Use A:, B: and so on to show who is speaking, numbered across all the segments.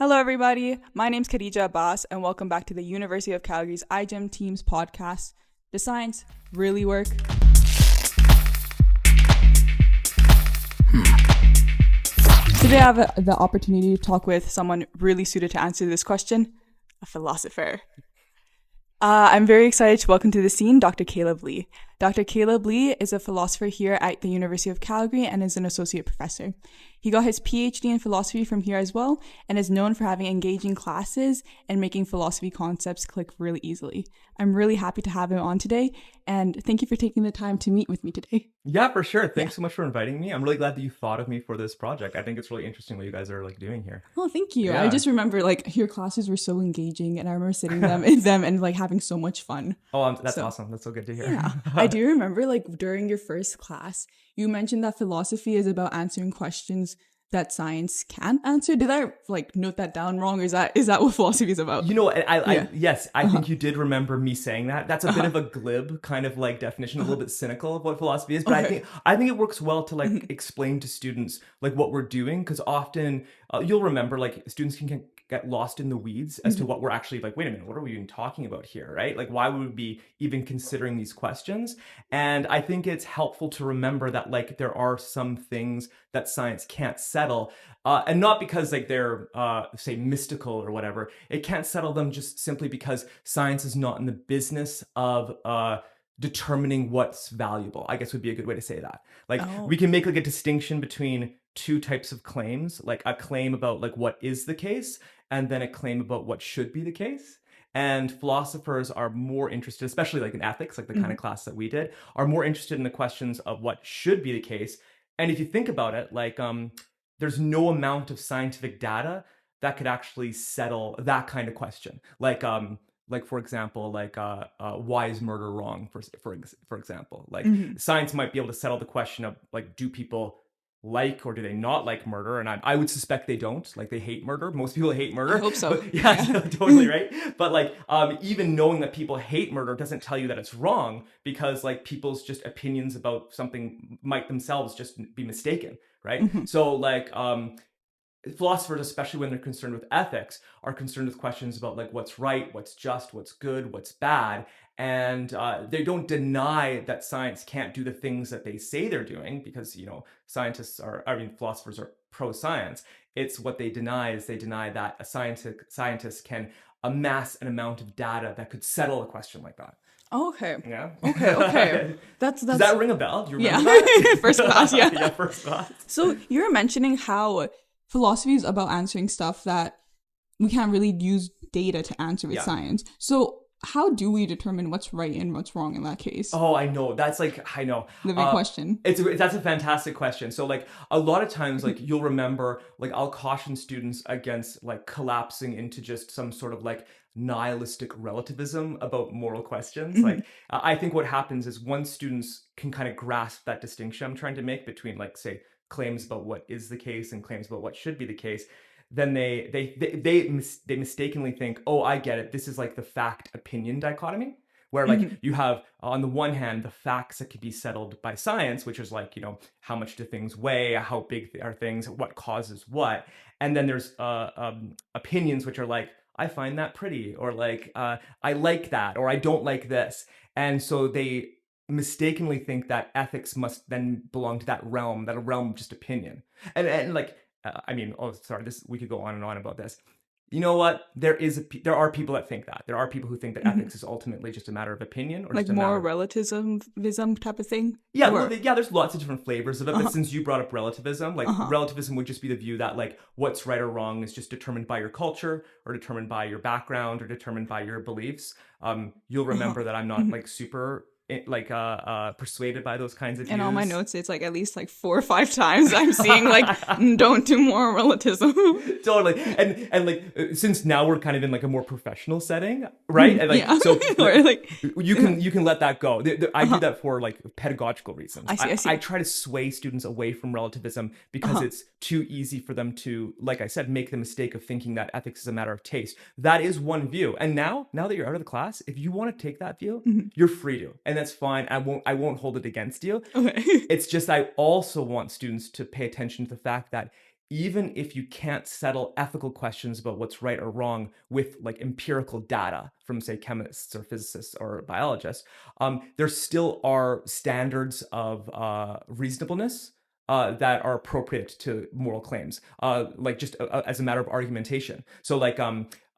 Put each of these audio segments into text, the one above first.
A: Hello, everybody. My name's Khadija Abbas, and welcome back to the University of Calgary's iGEM Teams podcast. Does science really work? Today, I have the opportunity to talk with someone really suited to answer this question, a philosopher. I'm very excited to welcome to the scene Dr. Caleb Lee. Dr. Caleb Lee is a philosopher here at the University of Calgary and is an associate professor. He got his PhD in philosophy from here as well and is known for having engaging classes and making philosophy concepts click really easily. I'm really happy to have him on today, and thank you for taking the time to meet with me today.
B: Yeah, for sure. Thanks so much for inviting me. I'm really glad that you thought of me for this project. I think it's really interesting what you guys are doing here.
A: Oh, thank you.
B: Yeah.
A: I just remember your classes were so engaging, and I remember sitting in them and having so much fun.
B: Oh, that's awesome. That's so good to hear.
A: Yeah. I do remember during your first class, you mentioned that philosophy is about answering questions that science can't answer. Did I note that down wrong, or is that what philosophy is about?
B: Yes, I think you did remember me saying that. That's a bit of a glib kind of definition, a little bit cynical of what philosophy is, but I think it works well to explain to students what we're doing, because often you'll remember students can get lost in the weeds as to what we're actually wait a minute, what are we even talking about here, right? Why would we be even considering these questions? And I think it's helpful to remember that there are some things that science can't settle, and not because they're say mystical or whatever. It can't settle them just simply because science is not in the business of determining what's valuable, I guess would be a good way to say that. We can make a distinction between two types of claims, a claim about what is the case, and then a claim about what should be the case. And philosophers are more interested, especially in ethics, the kind of class that we did, are more interested in the questions of what should be the case. And if you think about it, there's no amount of scientific data that could actually settle that kind of question. For example, why is murder wrong? For example, science might be able to settle the question of do people or do they not like murder? And I would suspect they don't. They hate murder. Most people hate murder.
A: I hope so.
B: But, yeah. Totally right. But even knowing that people hate murder doesn't tell you that it's wrong, because people's just opinions about something might themselves just be mistaken, right? So philosophers, especially when they're concerned with ethics, are concerned with questions about what's right, what's just, what's good, what's bad. And they don't deny that science can't do the things that they say they're doing, because philosophers are pro-science. It's what they deny is they deny that a scientist can amass an amount of data that could settle a question like that.
A: Oh, okay.
B: Yeah.
A: Okay. That's
B: Does that ring a bell? Do you remember that?
A: First class, yeah.
B: Yeah, first class.
A: So you were mentioning how philosophy is about answering stuff that we can't really use data to answer with science. So how do we determine what's right and what's wrong in that case?
B: Oh, I know. That's I know.
A: The big question.
B: That's a fantastic question. So a lot of times, you'll remember, I'll caution students against collapsing into just some sort of nihilistic relativism about moral questions. I think what happens is once students can kind of grasp that distinction I'm trying to make between say claims about what is the case and claims about what should be the case, then they mistakenly think, oh, I get it, this is the fact opinion dichotomy, where you have on the one hand the facts that could be settled by science, which is how much do things weigh, how big are things, what causes what, and then there's opinions which are I find that pretty, or I like that, or I don't like this. And so they mistakenly think that ethics must then belong to that a realm of just opinion. And we could go on and on about this. You know what? There are people that think that. There are people who think that ethics is ultimately just a matter of opinion, or just a
A: more
B: matter
A: relativism type of thing.
B: Yeah, there's lots of different flavors of it. But since you brought up relativism, relativism would just be the view that what's right or wrong is just determined by your culture, or determined by your background, or determined by your beliefs. You'll remember that I'm not super persuaded by those kinds of views.
A: And on my notes, it's at least 4 or 5 times I'm seeing don't do more relativism.
B: Totally. And since now we're kind of in a more professional setting, right? And so you can let that go. I do that for pedagogical reasons.
A: I see.
B: I try to sway students away from relativism because it's too easy for them to, like I said, make the mistake of thinking that ethics is a matter of taste. That is one view. And now that you're out of the class, if you want to take that view, you're free to. And that's fine. I won't hold it against you.
A: Okay.
B: It's just I also want students to pay attention to the fact that even if you can't settle ethical questions about what's right or wrong with like empirical data from, say, chemists or physicists or biologists, there still are standards of reasonableness that are appropriate to moral claims, like just as a matter of argumentation. So, like,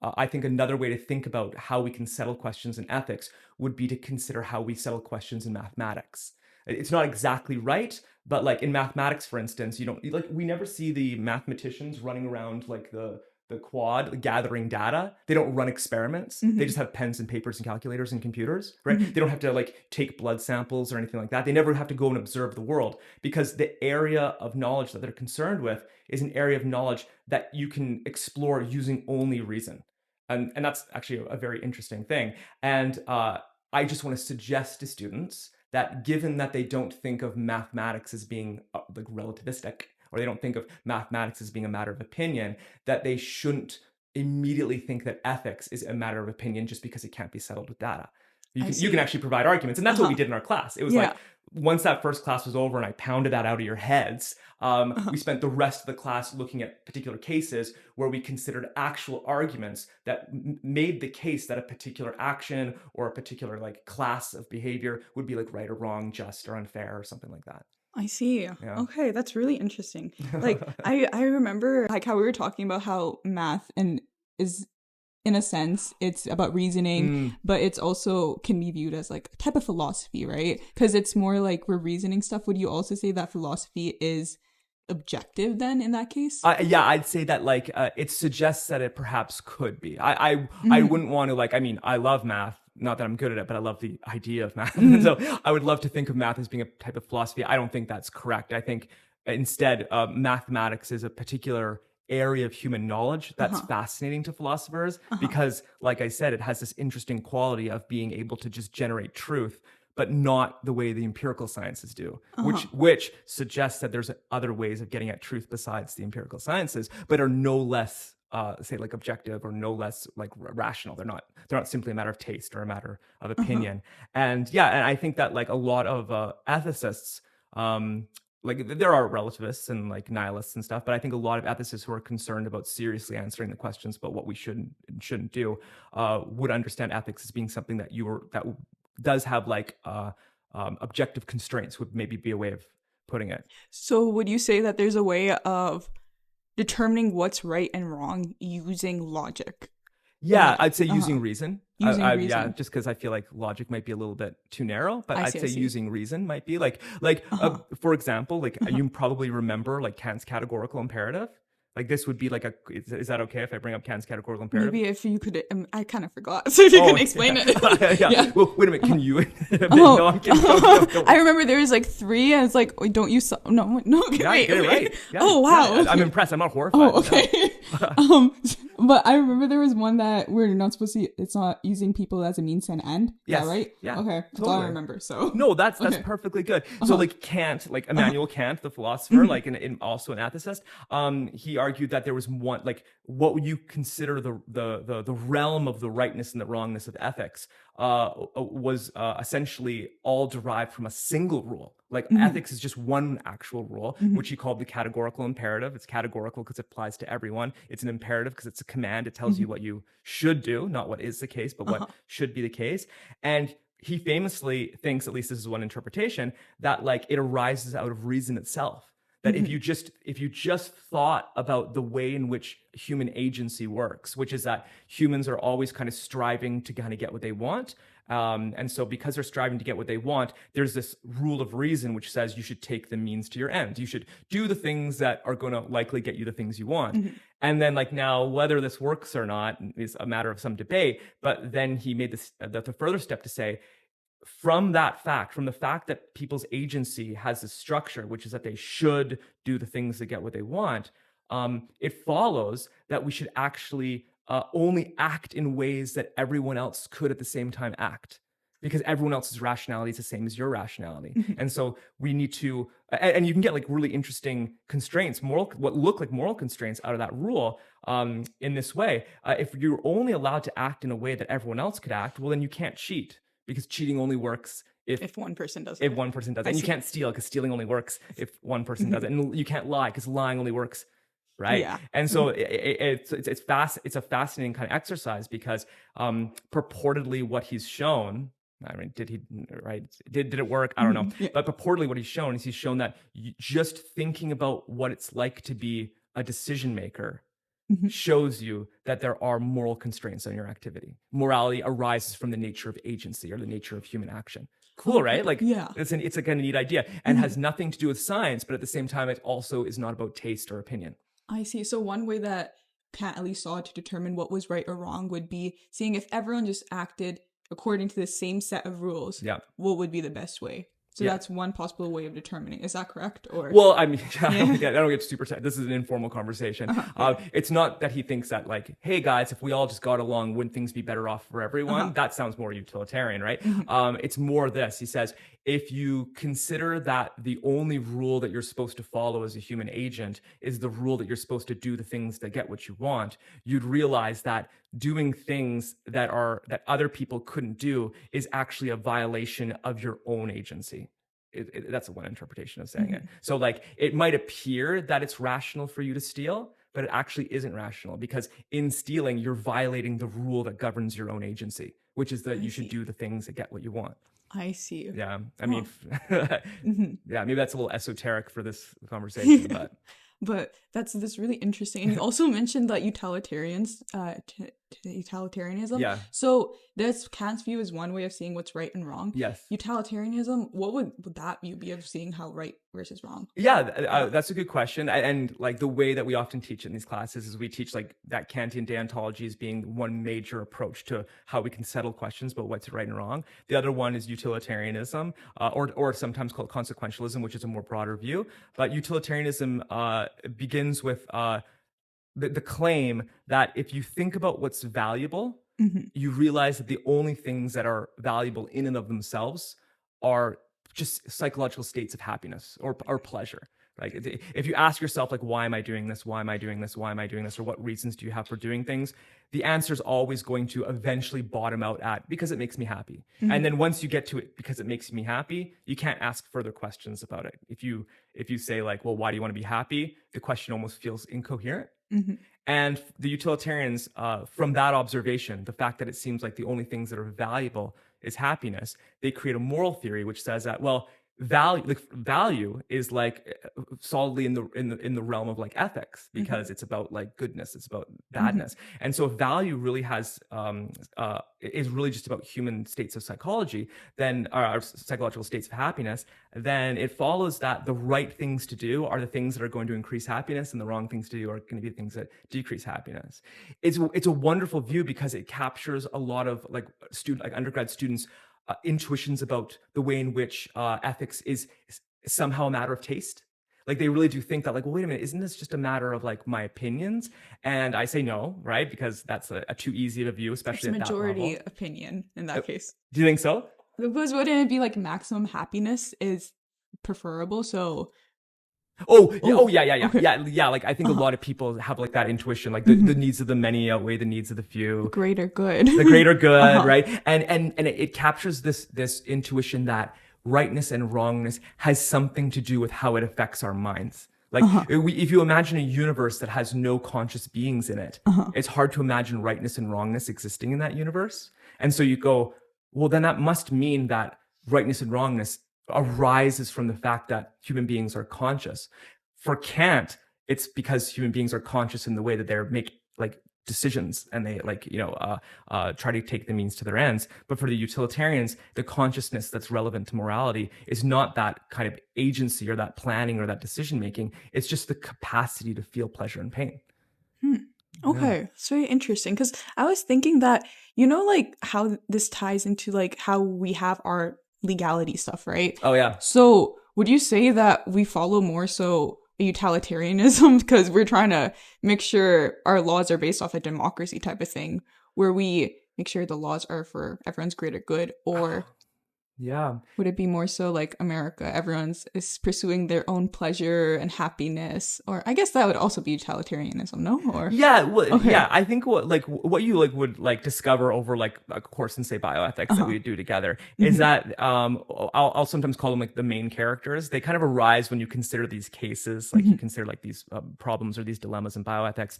B: I think another way to think about how we can settle questions in ethics would be to consider how we settle questions in mathematics. It's not exactly right, but like in mathematics, for instance, you don't like we never see the mathematicians running around like the quad gathering data. They don't run experiments. They just have pens and papers and calculators and computers, right? They don't have to like take blood samples or anything like that. They never have to go and observe the world because the area of knowledge that they're concerned with is an area of knowledge that you can explore using only reason. And that's actually a very interesting thing. And I just want to suggest to students that given that they don't think of mathematics as being like relativistic, or they don't think of mathematics as being a matter of opinion, that they shouldn't immediately think that ethics is a matter of opinion just because it can't be settled with data. You can actually provide arguments. And that's what we did in our class. It was like, once that first class was over and I pounded that out of your heads, we spent the rest of the class looking at particular cases where we considered actual arguments that made the case that a particular action or a particular like class of behavior would be like right or wrong, just or unfair or something like that.
A: I see. Yeah. Okay, that's really interesting. Like I remember like how we were talking about how math and is in a sense it's about reasoning, but it's also can be viewed as like a type of philosophy, right? Because it's more like we're reasoning stuff. Would you also say that philosophy is objective then in that case?
B: Yeah, I'd say that like it suggests that it perhaps could be. I wouldn't want to like, I mean, I love math. Not that I'm good at it, but I love the idea of math. So I would love to think of math as being a type of philosophy. I don't think that's correct. I think instead mathematics is a particular area of human knowledge that's fascinating to philosophers because, like I said, it has this interesting quality of being able to just generate truth, but not the way the empirical sciences do, which suggests that there's other ways of getting at truth besides the empirical sciences, but are no less say like objective or no less like rational. They're not simply a matter of taste or a matter of opinion. And yeah, and I think that like a lot of ethicists, like there are relativists and like nihilists and stuff, but I think a lot of ethicists who are concerned about seriously answering the questions about what we should and shouldn't do would understand ethics as being something that does have like objective constraints, would maybe be a way of putting it.
A: So would you say that there's a way of determining what's right and wrong using logic?
B: Yeah, I'd say using reason.
A: Using reason.
B: Yeah, just because I feel like logic might be a little bit too narrow, but I'd say using reason might be like for example, like you probably remember like Kant's categorical imperative. Like this would be like is that okay if I bring up Kant's categorical imperative?
A: Maybe if you could, I kind of forgot. So if you can explain it.
B: Yeah. Well, wait a minute. Can you?
A: No, I'm kidding. Don't. I remember there was like 3 and it's like, don't you, no, okay,
B: wait. Get it right. Yeah.
A: Oh, wow.
B: Yeah, I'm impressed. I'm not horrified.
A: Oh, okay. But I remember there was one that we're not supposed to, it's not using people as a means to an end.
B: Yes.
A: Yeah, right?
B: Yeah.
A: Okay. That's all I remember. So
B: no, that's perfectly good. So like Kant, like Immanuel Kant, the philosopher, like and also an ethicist, he argued that there was one, like what would you consider the realm of the rightness and the wrongness of ethics was essentially all derived from a single rule. Like ethics is just one actual rule, which he called the categorical imperative. It's categorical because it applies to everyone. It's an imperative because it's a command. It tells you what you should do, not what is the case, but what should be the case. And he famously thinks, at least this is one interpretation, that like it arises out of reason itself. That if you just thought about the way in which human agency works, which is that humans are always kind of striving to kind of get what they want. And so because they're striving to get what they want, there's this rule of reason which says you should take the means to your end. You should do the things that are going to likely get you the things you want. And then like now, whether this works or not is a matter of some debate. But then he made the further step to say, from the fact that people's agency has this structure, which is that they should do the things that get what they want, it follows that we should actually only act in ways that everyone else could at the same time act, because everyone else's rationality is the same as your rationality. And so we need to, and you can get like really interesting constraints, what look like moral constraints out of that rule in this way. If you're only allowed to act in a way that everyone else could act, well, then you can't cheat. Because cheating only works if
A: one person does it.
B: If one person does it. And you can't steal because stealing only works if one person does it. And you can't lie because lying only works right?
A: Yeah.
B: And so it's a fascinating kind of exercise because purportedly what he's shown, I mean, did it work? I don't know.
A: Yeah.
B: But purportedly what he's shown that just thinking about what it's like to be a decision maker shows you that there are moral constraints on your activity. Morality arises from the nature of agency or the nature of human action. Cool, right? Like,
A: yeah.
B: it's a kind of neat idea and has nothing to do with science, but at the same time, it also is not about taste or opinion.
A: I see. So one way that Kant at least saw to determine what was right or wrong would be seeing if everyone just acted according to the same set of rules,
B: Yeah.
A: what would be the best way. So
B: Yeah.
A: that's one possible way of determining. Is that correct? Or
B: Well, I mean, I don't get super. This is an informal conversation. It's not that he thinks that, like, hey guys, if we all just got along, wouldn't things be better off for everyone? That sounds more utilitarian, right? It's more this. He says, if you consider that the only rule that you're supposed to follow as a human agent is the rule that you're supposed to do the things that get what you want, you'd realize that doing things that other people couldn't do is actually a violation of your own agency. That's one interpretation of saying it. So like, it might appear that it's rational for you to steal, but it actually isn't rational, because in stealing, you're violating the rule that governs your own agency, which is that you should do the things that get what you want.
A: I see.
B: Yeah. I mean, yeah, maybe that's a little esoteric for this conversation,
A: but that's really interesting. And you also mentioned that utilitarianism.
B: Yeah.
A: So that's Kant's view is one way of seeing what's right and wrong.
B: Yes.
A: Utilitarianism, what would that view be of seeing how right versus wrong?
B: Yeah, that's a good question. And like, the way that we often teach in these classes is we teach like that Kantian deontology as being one major approach to how we can settle questions about what's right and wrong. The other one is utilitarianism, or sometimes called consequentialism, which is a more broader view. But utilitarianism begins with the claim that if you think about what's valuable, you realize that the only things that are valuable in and of themselves are just psychological states of happiness or pleasure. Like, if you ask yourself, like, why am I doing this? Why am I doing this? Why am I doing this? Or what reasons do you have for doing things? The answer is always going to eventually bottom out at, because it makes me happy. And then once you get to it, because it makes me happy, you can't ask further questions about it. If you say like, well, why do you want to be happy? The question almost feels incoherent. And the utilitarians, from that observation, the fact that it seems like the only things that are valuable is happiness, they create a moral theory which says that, well, value is like solidly in the realm of like ethics, because it's about like goodness, it's about badness. And so if value really is really just about human states of psychology, then our psychological states of happiness, then it follows that the right things to do are the things that are going to increase happiness, and the wrong things to do are going to be the things that decrease happiness. It's a wonderful view because it captures a lot of like undergrad students intuitions about the way in which ethics is somehow a matter of taste. Like, they really do think that, like, well, wait a minute, isn't this just a matter of like my opinions? And I say no, right? Because that's a too easy of a view, especially
A: it's
B: at that level.
A: majority opinion in that case.
B: Do you think so?
A: Because wouldn't it be like maximum happiness is preferable? So
B: yeah. Like, I think a lot of people have like that intuition, like the needs of the many outweigh the needs of the few.
A: Greater good.
B: The greater good, right? And it captures this intuition that rightness and wrongness has something to do with how it affects our minds. Like, if you imagine a universe that has no conscious beings in it, it's hard to imagine rightness and wrongness existing in that universe. And so you go, well, then that must mean that rightness and wrongness arises from the fact that human beings are conscious. For Kant, it's because human beings are conscious in the way that they make like decisions, and they like, try to take the means to their ends. But for the utilitarians, the consciousness that's relevant to morality is not that kind of agency or that planning or that decision making. It's just the capacity to feel pleasure and pain.
A: Okay, it's very interesting, because I was thinking that, like how this ties into like how we have our legality stuff, right?
B: Oh yeah.
A: So would you say that we follow more so utilitarianism because we're trying to make sure our laws are based off a democracy type of thing, where we make sure the laws are for everyone's greater good? Or
B: Yeah.
A: Would it be more so like America? Everyone's is pursuing their own pleasure and happiness, or I guess that would also be utilitarianism, no? Or
B: Yeah, well,
A: okay,
B: yeah. I think what you like would like discover over like a course in say bioethics that
A: uh-huh,
B: we do together is
A: hmm
B: that I'll sometimes call them like the main characters. They kind of arise when you consider these cases, like you
A: hmm
B: consider like these problems or these dilemmas in bioethics.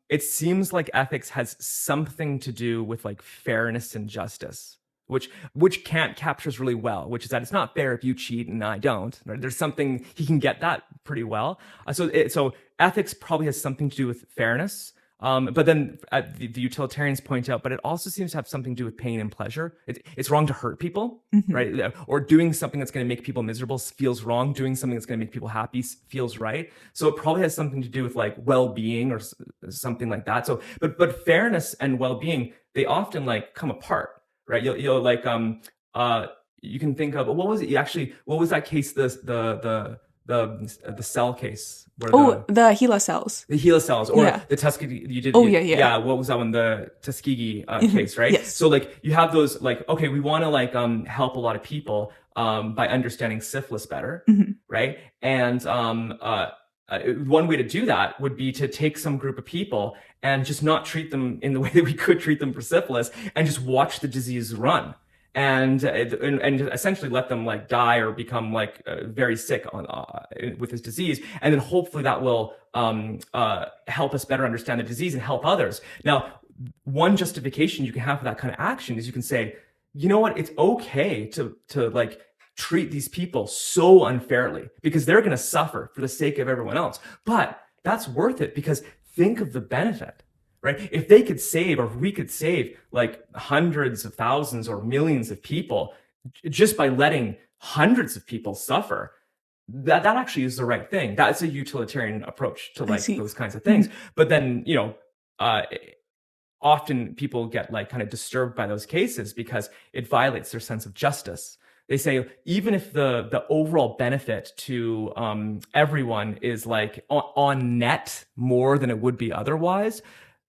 B: It seems like ethics has something to do with like fairness and justice. Which Kant captures really well, which is that it's not fair if you cheat and I don't. Right? There's something he can get that pretty well. So ethics probably has something to do with fairness. But then the utilitarians point out, but it also seems to have something to do with pain and pleasure. It's wrong to hurt people,
A: hmm
B: right? Or doing something that's going to make people miserable feels wrong. Doing something that's going to make people happy feels right. So it probably has something to do with like well-being or something like that. So, but fairness and well-being, they often like come apart, right? You'll like you can think of what was it actually? What was that case? The cell case where
A: Oh, the HeLa cells.
B: the HeLa cells or
A: Yeah.
B: the Tuskegee
A: Oh, yeah, yeah.
B: yeah, what was that one, the Tuskegee case, right?
A: Yes.
B: So like you have those like, okay, we want to like help a lot of people by understanding syphilis better,
A: hmm
B: right? And one way to do that would be to take some group of people and just not treat them in the way that we could treat them for syphilis and just watch the disease run and essentially let them like die or become like very sick on with this disease, and then hopefully that will help us better understand the disease and help others. Now, one justification you can have for that kind of action is you can say, you know what, it's okay to like treat these people so unfairly because they're going to suffer for the sake of everyone else, but that's worth it because think of the benefit. Right? If they could save, or if we could save like hundreds of thousands or millions of people just by letting hundreds of people suffer, that actually is the right thing. That's a utilitarian approach to
A: I
B: like
A: see.
B: those kinds of
A: hmm
B: things. But then, uh, often people get like kind of disturbed by those cases because it violates their sense of justice. They say even if the overall benefit to everyone is like on net more than it would be otherwise,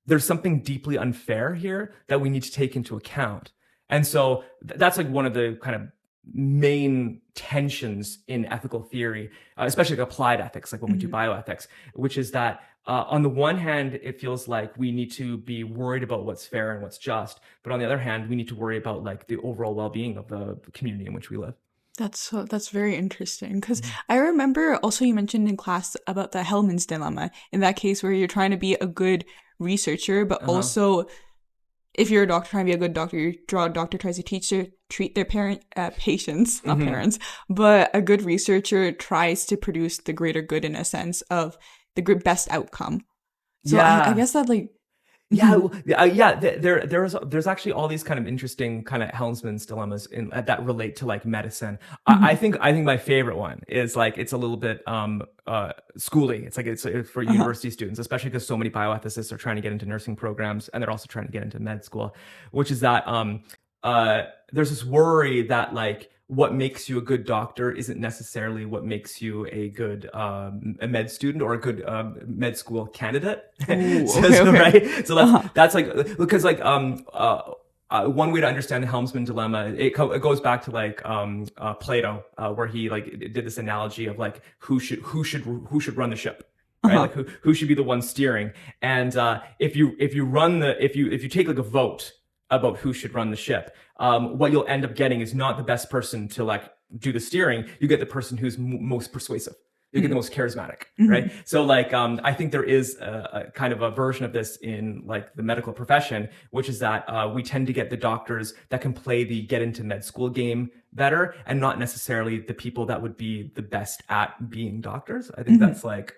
B: there's something deeply unfair here that we need to take into account. And so that's like one of the kind of main tensions in ethical theory, especially like applied ethics, like when we do
A: hmm
B: bioethics, which is that on the one hand, it feels like we need to be worried about what's fair and what's just, but on the other hand, we need to worry about like the overall well-being of the community in which we live.
A: That's very interesting because I remember also you mentioned in class about the Hellman's dilemma in that case where you're trying to be a good researcher, but
B: Uh-huh.
A: also if you're a doctor trying to be a good doctor, a doctor tries to treat their patients, not
B: hmm
A: parents, but a good researcher tries to produce the greater good in a sense of the best outcome. So I
B: Yeah.
A: guess that like,
B: Yeah,
A: mhm,
B: well, yeah. There's actually all these kind of interesting kind of Helmsman's dilemmas in that relate to like medicine.
A: mhm,
B: I think my favorite one is like it's a little bit schooly. It's like it's for
A: uh-huh,
B: university students, especially because so many bioethicists are trying to get into nursing programs and they're also trying to get into med school, which is that there's this worry that like what makes you a good doctor isn't necessarily what makes you a good a med student or a good med school candidate.
A: ooh,
B: so,
A: okay,
B: so
A: okay,
B: right, so
A: uh-huh,
B: that's like because like one way to understand the Helmsman dilemma, it goes back to like Plato, where he like did this analogy of like who should run the ship, right?
A: uh-huh,
B: Like who should be the one steering. And if you take like a vote about who should run the ship, what you'll end up getting is not the best person to like do the steering. You get the person who's most persuasive. You get the
A: mhm,
B: most charismatic, right?
A: mhm,
B: So like, I think there is a kind of a version of this in like the medical profession, which is that we tend to get the doctors that can play the get into med school game better, and not necessarily the people that would be the best at being doctors. I think
A: mhm,
B: that's like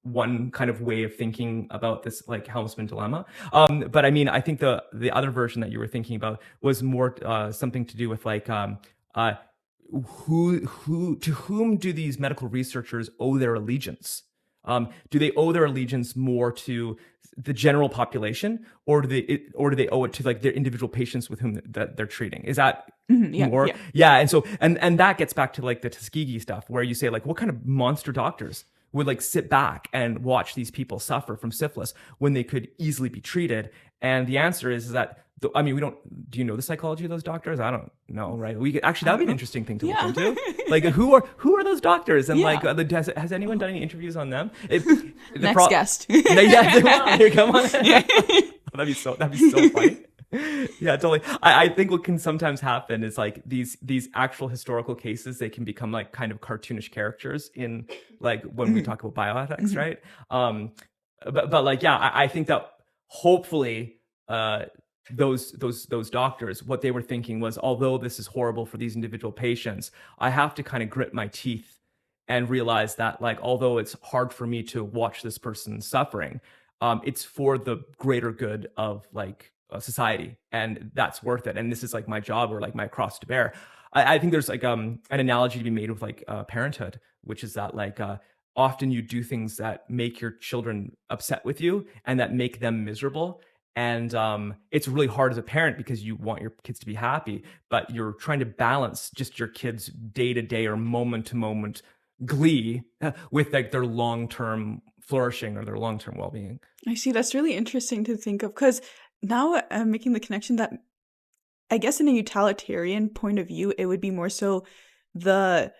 B: one kind of way of thinking about this like Helmsman dilemma. But I mean, I think the other version that you were thinking about was more something to do with like uh, who to whom do these medical researchers owe their allegiance? Do they owe their allegiance more to the general population, or do they owe it to like their individual patients with whom that they're treating? Is that
A: mhm, yeah,
B: more?
A: yeah,
B: Yeah, and so and that gets back to like the Tuskegee stuff, where you say like, what kind of monster doctors would like sit back and watch these people suffer from syphilis when they could easily be treated? And the answer is that I mean, we don't. Do you know the psychology of those doctors? I don't know, right? We could, actually, that'd be an interesting thing to look into. Like, who are those doctors? And like, has anyone done any interviews on them?
A: Next guest.
B: Here, come on. That'd be so funny. Yeah, totally. I think what can sometimes happen is like these actual historical cases, they can become like kind of cartoonish characters in like when we talk about bioethics, right? But like, yeah, I think that hopefully those doctors, what they were thinking was, although this is horrible for these individual patients, I have to kind of grit my teeth and realize that like, although it's hard for me to watch this person suffering, it's for the greater good of like society, and that's worth it. And this is like my job, or like my cross to bear. I think there's like an analogy to be made with like parenthood, which is that like often you do things that make your children upset with you and that make them miserable. And it's really hard as a parent because you want your kids to be happy, but you're trying to balance just your kids' day-to-day or moment-to-moment glee with like their long-term flourishing or their long-term well-being.
A: I see. That's really interesting to think of, because now I'm making the connection that I guess in a utilitarian point of view, it would be more so the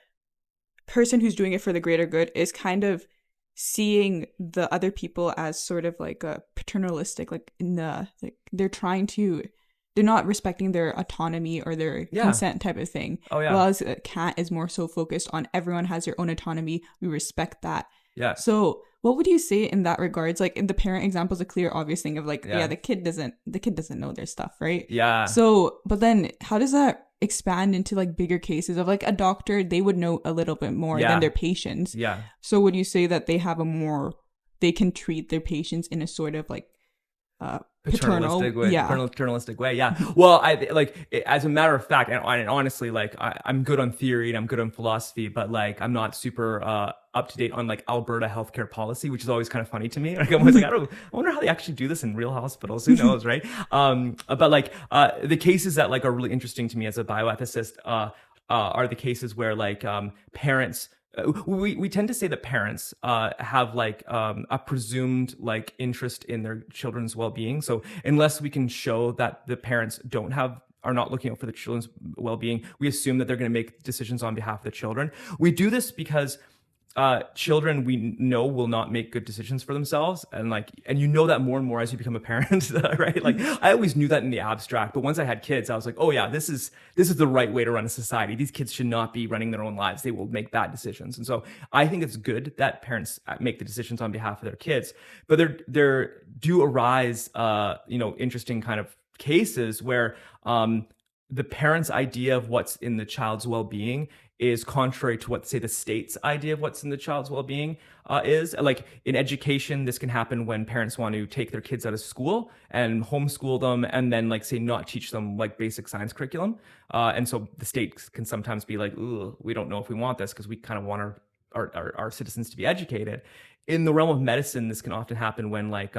A: person who's doing it for the greater good is kind of seeing the other people as sort of like a paternalistic, like in the like they're not respecting their autonomy or their consent type of thing. Whereas Kant is more so focused on everyone has their own autonomy. We respect that. So what would you say in that regards? Like in the parent example is a clear, obvious thing of like, the kid doesn't know their stuff, right? So, but then how does that expand into like bigger cases of like a doctor? They would know a little bit more than their patients. So would you say that they can treat their patients in a sort of like paternalistic
B: way? Well, I like as a matter of fact, and honestly, like I'm good on theory and I'm good on philosophy, but like I'm not super up to date on like Alberta healthcare policy, which is always kind of funny to me. Like I'm always like, I wonder how they actually do this in real hospitals. Who knows, right? But like the cases that like are really interesting to me as a bioethicist are the cases where like parents. We tend to say that parents have like a presumed like interest in their children's well-being. So unless we can show that the parents are not looking out for the children's well-being, we assume that they're going to make decisions on behalf of the children. We do this because children we know will not make good decisions for themselves, and you know that more and more as you become a parent, right? Like I always knew that in the abstract, but once I had kids, I was like, oh yeah, this is the right way to run a society. These kids should not be running their own lives. They will make bad decisions. And so I think it's good that parents make the decisions on behalf of their kids, but there do arise interesting kind of cases where the parent's idea of what's in the child's well-being is contrary to what, say, the state's idea of what's in the child's well-being is. Like in education, this can happen when parents want to take their kids out of school and homeschool them, and then like say not teach them like basic science curriculum. And so the state can sometimes be like, ooh, we don't know if we want this because we kind of want our citizens to be educated. In the realm of medicine, this can often happen when like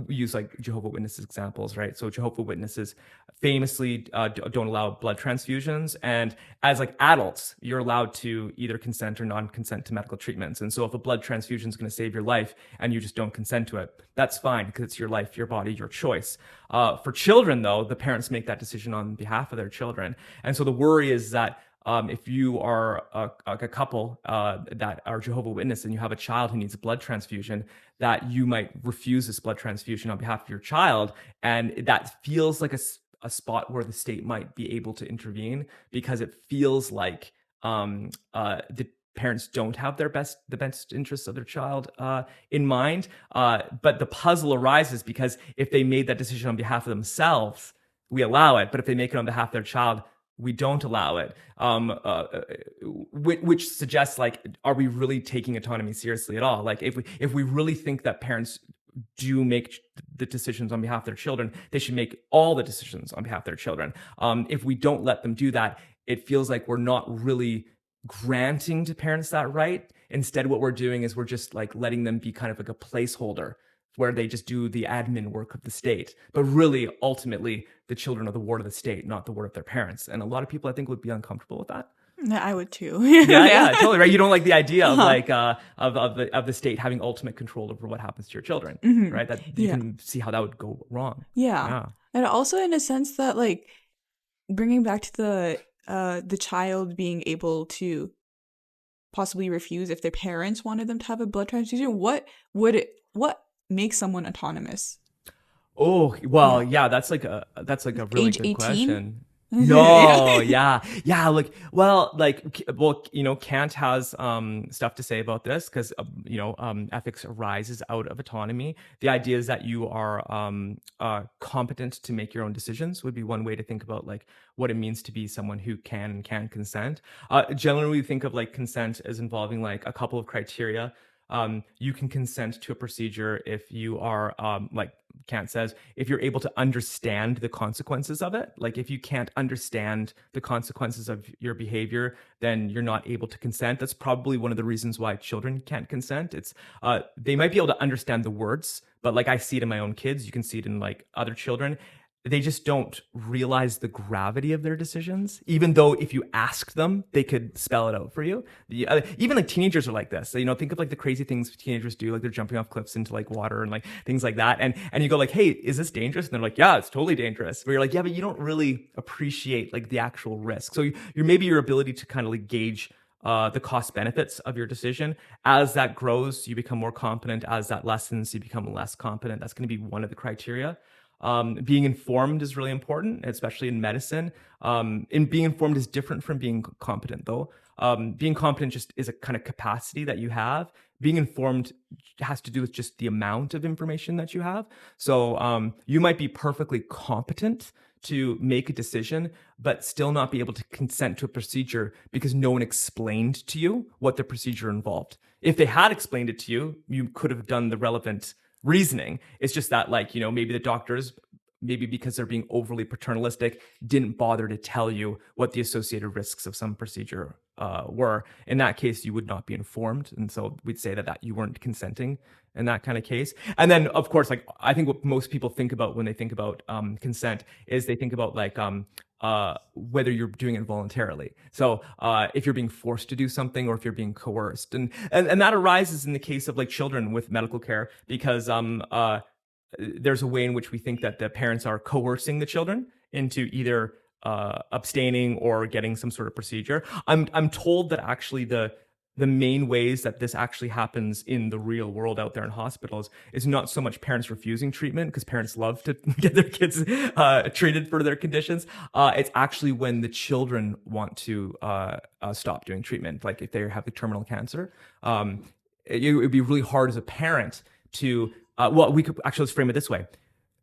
B: we use like Jehovah's Witnesses examples, right? So Jehovah's Witnesses famously don't allow blood transfusions, and as like adults, you're allowed to either consent or non-consent to medical treatments. And so if a blood transfusion is going to save your life and you just don't consent to it, that's fine because it's your life, your body, your choice. For children, though, the parents make that decision on behalf of their children, and so the worry is that if you are a couple that are Jehovah's Witness and you have a child who needs a blood transfusion, that you might refuse this blood transfusion on behalf of your child. And that feels like a spot where the state might be able to intervene, because it feels like the parents don't have the best interests of their child in mind. But the puzzle arises because if they made that decision on behalf of themselves, we allow it. But if they make it on behalf of their child, we don't allow it, which suggests like, are we really taking autonomy seriously at all? Like if we really think that parents do make the decisions on behalf of their children, they should make all the decisions on behalf of their children. If we don't let them do that, it feels like we're not really granting to parents that right. Instead, what we're doing is we're just like letting them be kind of like a placeholder where they just do the admin work of the state. But really, ultimately, the children are the ward of the state, not the ward of their parents. And a lot of people, I think, would be uncomfortable with that.
A: I would too.
B: Yeah, totally, right? You don't like the idea of
A: Uh-huh.
B: like of the state having ultimate control over what happens to your children, right? That you
A: Yeah.
B: can see how that would go wrong.
A: Yeah.
B: Yeah.
A: And also in a sense that like bringing back to the child being able to possibly refuse if their parents wanted them to have a blood transfusion, what makes someone autonomous?
B: Oh, well,
A: Yeah.
B: yeah, that's like a really
A: Age
B: good
A: 18?
B: question.
A: Yeah.
B: No, yeah. Yeah, like Kant has stuff to say about this because ethics arises out of autonomy. The idea is that you are competent to make your own decisions would be one way to think about like what it means to be someone who can consent. Generally we think of like consent as involving like a couple of criteria. You can consent to a procedure if you are like Kant says, if you're able to understand the consequences of it. Like if you can't understand the consequences of your behavior, then you're not able to consent. That's probably one of the reasons why children can't consent. It's they might be able to understand the words, but like I see it in my own kids, you can see it in like other children. They just don't realize the gravity of their decisions, even though if you asked them, they could spell it out for you. Even like teenagers are like this. So, think of like the crazy things teenagers do, like they're jumping off cliffs into like water and like things like that. And you go like, hey, is this dangerous? And they're like, yeah, it's totally dangerous. But you're like, yeah, but you don't really appreciate like the actual risk. So you're maybe your ability to kind of like gauge the cost benefits of your decision. As that grows, you become more competent. As that lessens, you become less competent. That's going to be one of the criteria. Being informed is really important, especially in medicine. And being informed is different from being competent, though. Being competent just is a kind of capacity that you have. Being informed has to do with just the amount of information that you have. So you might be perfectly competent to make a decision, but still not be able to consent to a procedure because no one explained to you what the procedure involved. If they had explained it to you, you could have done the relevant reasoning. It's just that like, maybe the doctors, maybe because they're being overly paternalistic, didn't bother to tell you what the associated risks of some procedure were. In that case, you would not be informed. And so we'd say that you weren't consenting in that kind of case. And then, of course, like I think what most people think about when they think about consent is they think about like whether you're doing it voluntarily. So if you're being forced to do something or if you're being coerced. And that arises in the case of like children with medical care because there's a way in which we think that the parents are coercing the children into either abstaining or getting some sort of procedure. I'm told that actually the main ways that this actually happens in the real world out there in hospitals is not so much parents refusing treatment because parents love to get their kids treated for their conditions. It's actually when the children want to stop doing treatment, like if they have the terminal cancer. It would be really hard as a parent to we could actually, let's frame it this way.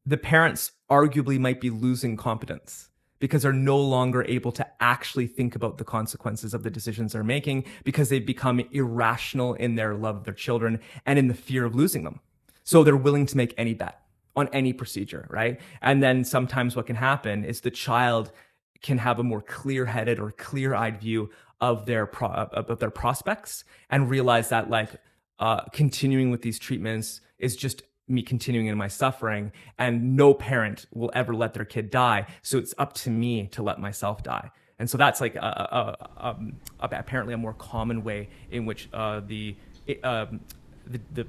B: The parents arguably might be losing competence because they're no longer able to actually think about the consequences of the decisions they're making because they've become irrational in their love of their children and in the fear of losing them. So they're willing to make any bet on any procedure, right? And then sometimes what can happen is the child can have a more clear-headed or clear-eyed view of their prospects and realize that like continuing with these treatments is just me continuing in my suffering, and no parent will ever let their kid die. So it's up to me to let myself die. And so that's like apparently a more common way in which the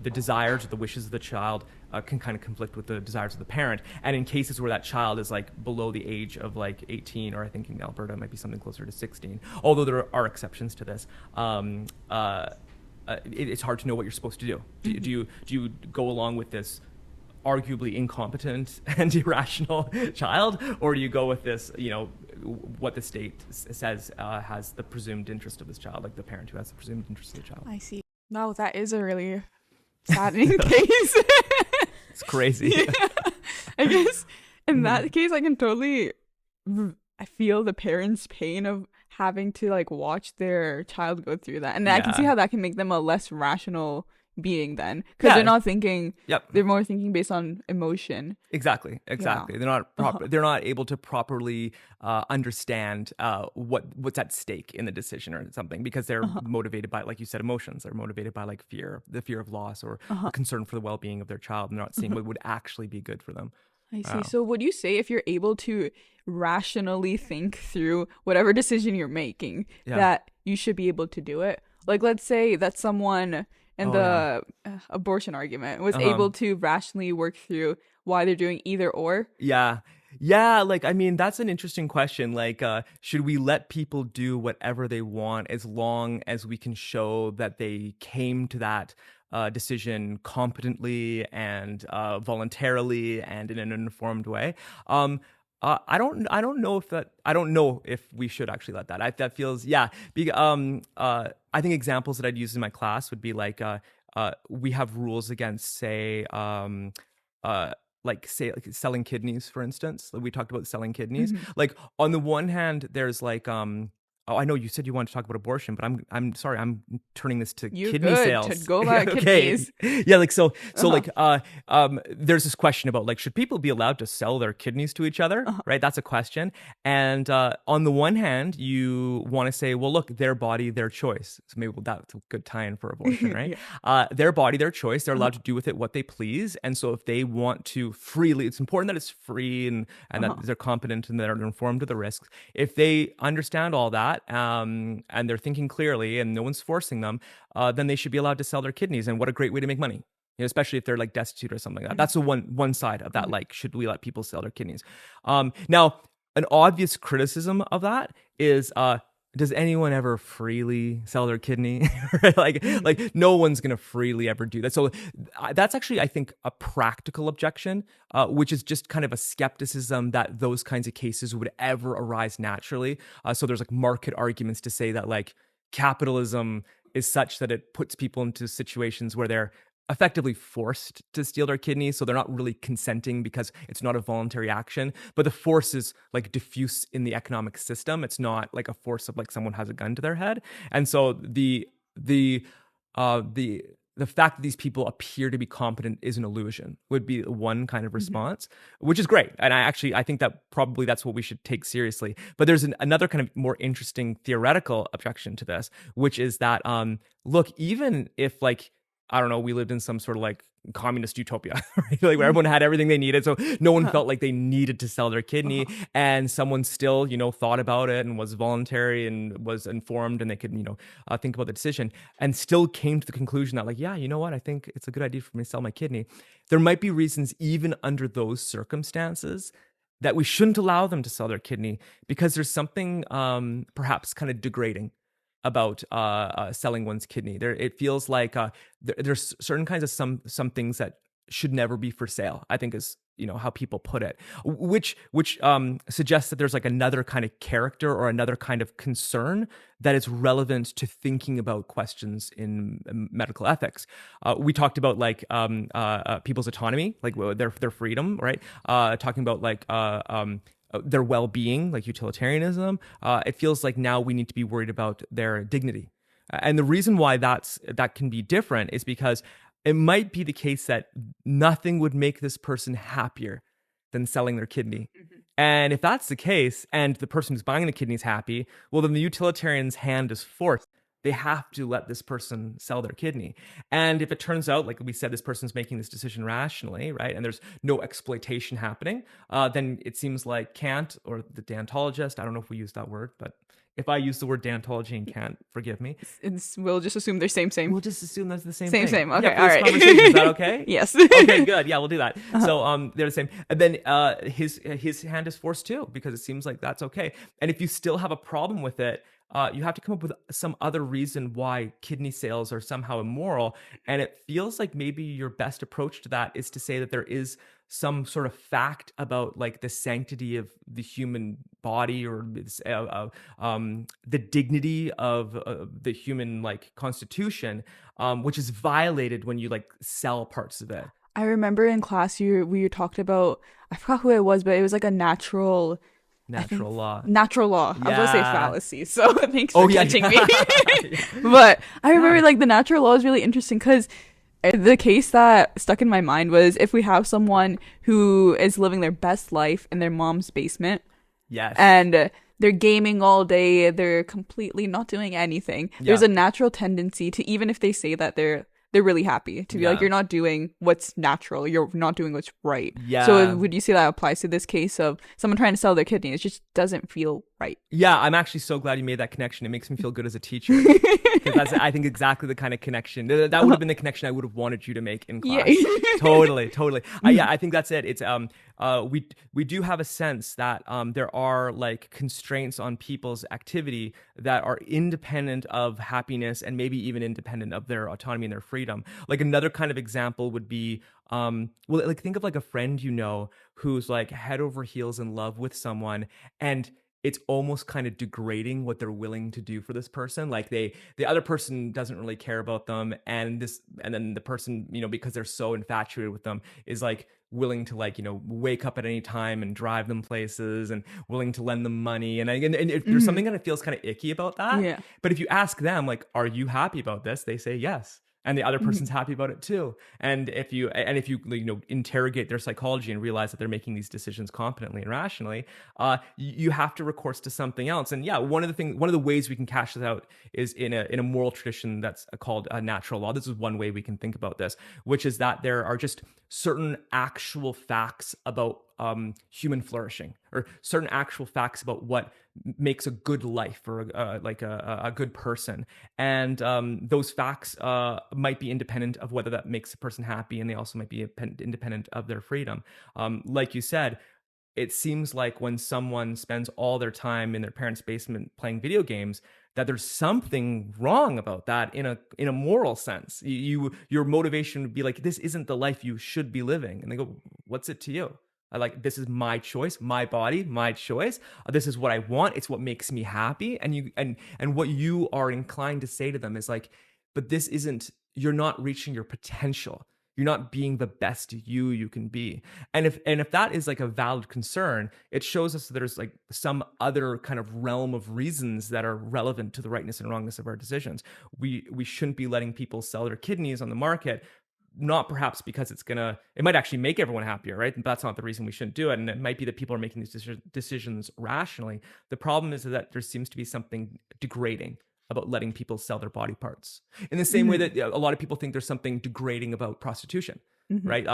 B: desires or the wishes of the child can kind of conflict with the desires of the parent. And in cases where that child is like below the age of like 18, or I think in Alberta it might be something closer to 16, although there are exceptions to this, it's hard to know what you're supposed to do. Do you go along with this arguably incompetent and irrational child, or do you go with this, what the state says has the presumed interest of this child, like the parent who has the presumed interest of the child?
A: I see. Wow, that is a really saddening case.
B: It's crazy.
A: Yeah. I guess in that case, I can totally, I feel the parents' pain of having to like watch their child go through that. And I can see how that can make them a less rational being then, because they're not thinking, they're more thinking based on emotion.
B: Exactly. They're not able to properly understand what's at stake in the decision or something, because they're motivated by, like you said, emotions. They're motivated by like fear, the fear of loss, or a concern for the well-being of their child, and they're not seeing what would actually be good for them.
A: I see.
B: Wow.
A: So would you say if you're able to rationally think through whatever decision you're making,
B: Yeah.
A: that you should be able to do it? Like, let's say that someone in
B: Oh yeah.
A: the abortion argument was
B: Uh-huh.
A: able to rationally work through why they're doing either or.
B: Yeah. Yeah, like I mean that's an interesting question. Like should we let people do whatever they want as long as we can show that they came to that decision competently and voluntarily and in an informed way? I don't know if that I don't know if we should actually let that. That feels yeah. I think examples that I'd use in my class would be like we have rules against uh, say like selling kidneys, for instance. Like we talked about selling kidneys.
A: Mhm.
B: Like on the one hand, there's like oh, I know you said you wanted to talk about abortion, but I'm sorry, I'm turning this to
A: You're
B: kidney
A: good to
B: sales.
A: go about
B: Okay.
A: kidneys.
B: Yeah, like so
A: Uh-huh.
B: like there's this question about like should people be allowed to sell their kidneys to each other?
A: Uh-huh.
B: Right? That's a question. And on the one hand, you want to say, well, look, their body, their choice. So maybe that's a good tie-in for abortion, right?
A: Yeah.
B: Their body, their choice. They're
A: Uh-huh.
B: allowed to do with it what they please. And so if they want to freely, it's important that it's free and that
A: Uh-huh.
B: they're competent and they're informed of the risks. If they understand all that and they're thinking clearly and no one's forcing them, then they should be allowed to sell their kidneys. And what a great way to make money. You know, especially if they're like destitute or something like that. That's the one side of that.
A: Mhm.
B: Like, should we let people sell their kidneys? Now, an obvious criticism of that is does anyone ever freely sell their kidney? Right?
A: Mhm.
B: Like no one's gonna freely ever do that. So that's actually, I think, a practical objection, which is just kind of a skepticism that those kinds of cases would ever arise naturally. So there's like market arguments to say that like capitalism is such that it puts people into situations where they're effectively forced to steal their kidneys, so they're not really consenting because it's not a voluntary action, but the force is like diffuse in the economic system. It's not like a force of like someone has a gun to their head. And so the uh the the fact that these people appear to be competent is an illusion would be one kind of
A: Mhm.
B: response, which is great. And I think that probably that's what we should take seriously. But there's another kind of more interesting theoretical objection to this, which is that look, even if like I don't know, we lived in some sort of like communist utopia, right? Like where
A: Mhm.
B: everyone had everything they needed. So no one
A: Uh-huh.
B: felt like they needed to sell their kidney,
A: Uh-huh.
B: and someone still, thought about it and was voluntary and was informed and they could, think about the decision and still came to the conclusion that like, yeah, you know what? I think it's a good idea for me to sell my kidney. There might be reasons even under those circumstances that we shouldn't allow them to sell their kidney because there's something perhaps kind of degrading about selling one's kidney. It feels like there's certain kinds of some things that should never be for sale, I think is how people put it, which suggests that there's like another kind of character or another kind of concern that is relevant to thinking about questions in medical ethics. We talked about like people's autonomy, like their freedom, right? Talking about like their well-being, like utilitarianism. It feels like now we need to be worried about their dignity. And the reason why that can be different is because it might be the case that nothing would make this person happier than selling their kidney.
A: Mhm.
B: And if that's the case, and the person who's buying the kidney is happy, well, then the utilitarian's hand is forced. They have to let this person sell their kidney. And if it turns out, like we said, this person's making this decision rationally, right, and there's no exploitation happening, then it seems like Kant or the deontologist, I don't know if we use that word, but if I use the word deontology and Kant, forgive me.
A: We'll just assume they're same.
B: We'll just assume that's the same
A: Same,
B: thing.
A: same. Okay,
B: Yeah, for
A: all
B: this
A: right.
B: conversation, is that okay?
A: Yes.
B: Okay, good. Yeah, we'll do that.
A: Uh-huh.
B: So they're the same. And then his hand is forced too, because it seems like that's okay. And if you still have a problem with it, you have to come up with some other reason why kidney sales are somehow immoral. And it feels like maybe your best approach to that is to say that there is some sort of fact about like the sanctity of the human body or the dignity of the human like constitution, which is violated when you like sell parts of it.
A: I remember in class we talked about, I forgot who it was, but it was like a natural, I think,
B: Natural law.
A: natural law. I was gonna say
B: Yeah.
A: fallacy, so thanks
B: Oh
A: for
B: yeah.
A: catching me. But I remember like the natural law is really interesting because the case that stuck in my mind was if we have someone who is living their best life in their mom's basement
B: Yes.
A: and they're gaming all day, they're completely not doing anything.
B: Yeah.
A: There's a natural tendency to, even if they say that they're they're really happy to be like,
B: Yeah.
A: you're not doing what's natural, you're not doing what's right. So
B: Yeah.
A: would you say that applies to this case of someone trying to sell their kidney? It just doesn't feel right.
B: Yeah, I'm actually so glad you made that connection. It makes me feel good as a teacher because that's, I think, exactly the kind of connection that would have been the connection I would have wanted you to make in
A: Yeah.
B: class. Totally, totally. Yeah, I think that's it. It's we do have a sense that there are like constraints on people's activity that are independent of happiness and maybe even independent of their autonomy and their freedom. Like another kind of example would be well, like think of like a friend you know who's like head over heels in love with someone, and it's almost kind of degrading what they're willing to do for this person. Like the other person doesn't really care about them, and then the person, you know, because they're so infatuated with them, is like willing to, like, you know, wake up at any time and drive them places and willing to lend them money. And if there's something that feels kind of icky about that.
A: Yeah.
B: But if you ask them, like, are you happy about this? They say yes. And the other person's happy about it too. And if you you know, interrogate their psychology and realize that they're making these decisions competently and rationally, you have to recourse to something else. And yeah, one of the ways we can cash this out is in a moral tradition that's called natural law. This is one way we can think about this, which is that there are just certain actual facts about human flourishing, or certain actual facts about what makes a good life, or like a good person. And those facts might be independent of whether that makes a person happy, and they also might be independent of their freedom. Like you said, it seems like when someone spends all their time in their parents' basement playing video games, that there's something wrong about that in a moral sense. Your motivation would be like, this isn't the life you should be living. And they go, what's it to you? I like, this is my choice, my body, my choice. This is what I want. It's what makes me happy. And what you are inclined to say to them is like, but this isn't, you're not reaching your potential. You're not being the best you can be. And if that is like a valid concern, it shows us that there's like some other kind of realm of reasons that are relevant to the rightness and wrongness of our decisions. We shouldn't be letting people sell their kidneys on the market, not perhaps because it might actually make everyone happier, right? And that's not the reason we shouldn't do it. And it might be that people are making these decisions rationally. The problem is that there seems to be something degrading about letting people sell their body parts, in the same way that a lot of people think there's something degrading about prostitution. Right.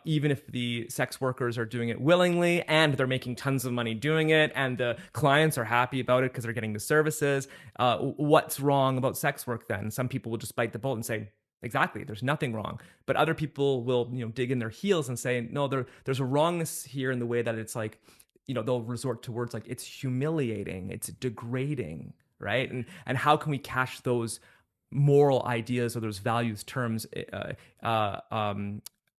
B: Even if the sex workers are doing it willingly and they're making tons of money doing it, and the clients are happy about it because they're getting the services, what's wrong about sex work then? Some people will just bite the bullet and say, exactly, there's nothing wrong. But other people will, you know, dig in their heels and say, no, there's a wrongness here in the way that it's like, you know, they'll resort to words like, it's humiliating, it's degrading, right? And how can we cash those moral ideas or those values terms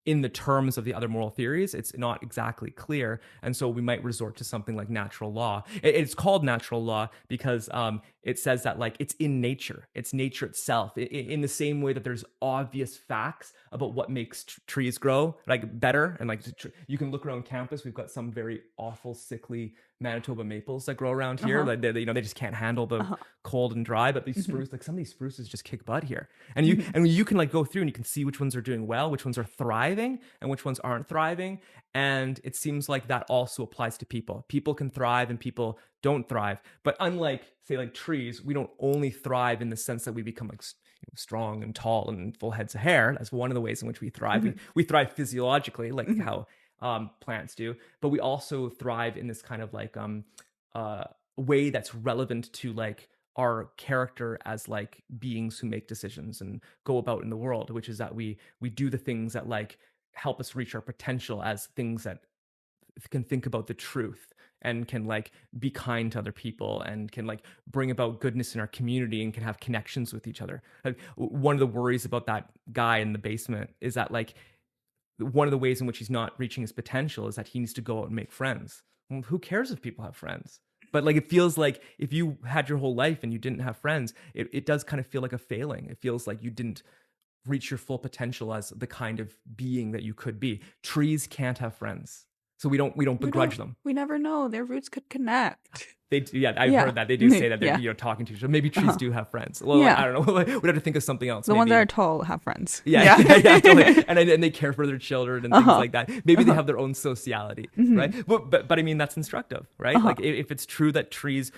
B: in the terms of the other moral theories? It's not exactly clear, and so we might resort to something like natural law. It's called natural law because it says that, like, it's in nature, it's nature itself, in the same way that there's obvious facts about what makes trees grow like better. And like, you can look around campus, we've got some very awful, sickly Manitoba maples that grow around here. Like they, you know, they just can't handle the cold and dry. But these spruce, like some of these spruces just kick butt here. And you can like go through and you can see which ones are doing well, which ones are thriving, and which ones aren't thriving. And it seems like that also applies to people. People can thrive and people don't thrive. But unlike, say, like trees, we don't only thrive in the sense that we become like strong and tall and full heads of hair. That's one of the ways in which we thrive. We thrive physiologically, like how plants do, but we also thrive in this kind of like way that's relevant to like our character as like beings who make decisions and go about in the world, which is that we do the things that like help us reach our potential as things that can think about the truth and can like be kind to other people and can like bring about goodness in our community and can have connections with each other. Like, one of the worries about that guy in the basement is that like one of the ways in which he's not reaching his potential is that he needs to go out and make friends. Well, who cares if people have friends? But like, it feels like if you had your whole life and you didn't have friends, it does kind of feel like a failing. It feels like you didn't reach your full potential as the kind of being that you could be. Trees can't have friends, so we don't begrudge them.
A: We never know. Their roots could connect.
B: They do, yeah, I've
A: Yeah.
B: heard that. They do say that they're,
A: Yeah.
B: talking to each other. Maybe trees do have friends. Well, like,
A: Yeah.
B: I don't know. We'd have to think of something else.
A: The ones that
B: Maybe.
A: are tall have friends.
B: Yeah, yeah, totally. And they care for their children and things like that. Maybe they have their own sociality, right? But I mean, that's instructive, right? Like if it's true that trees,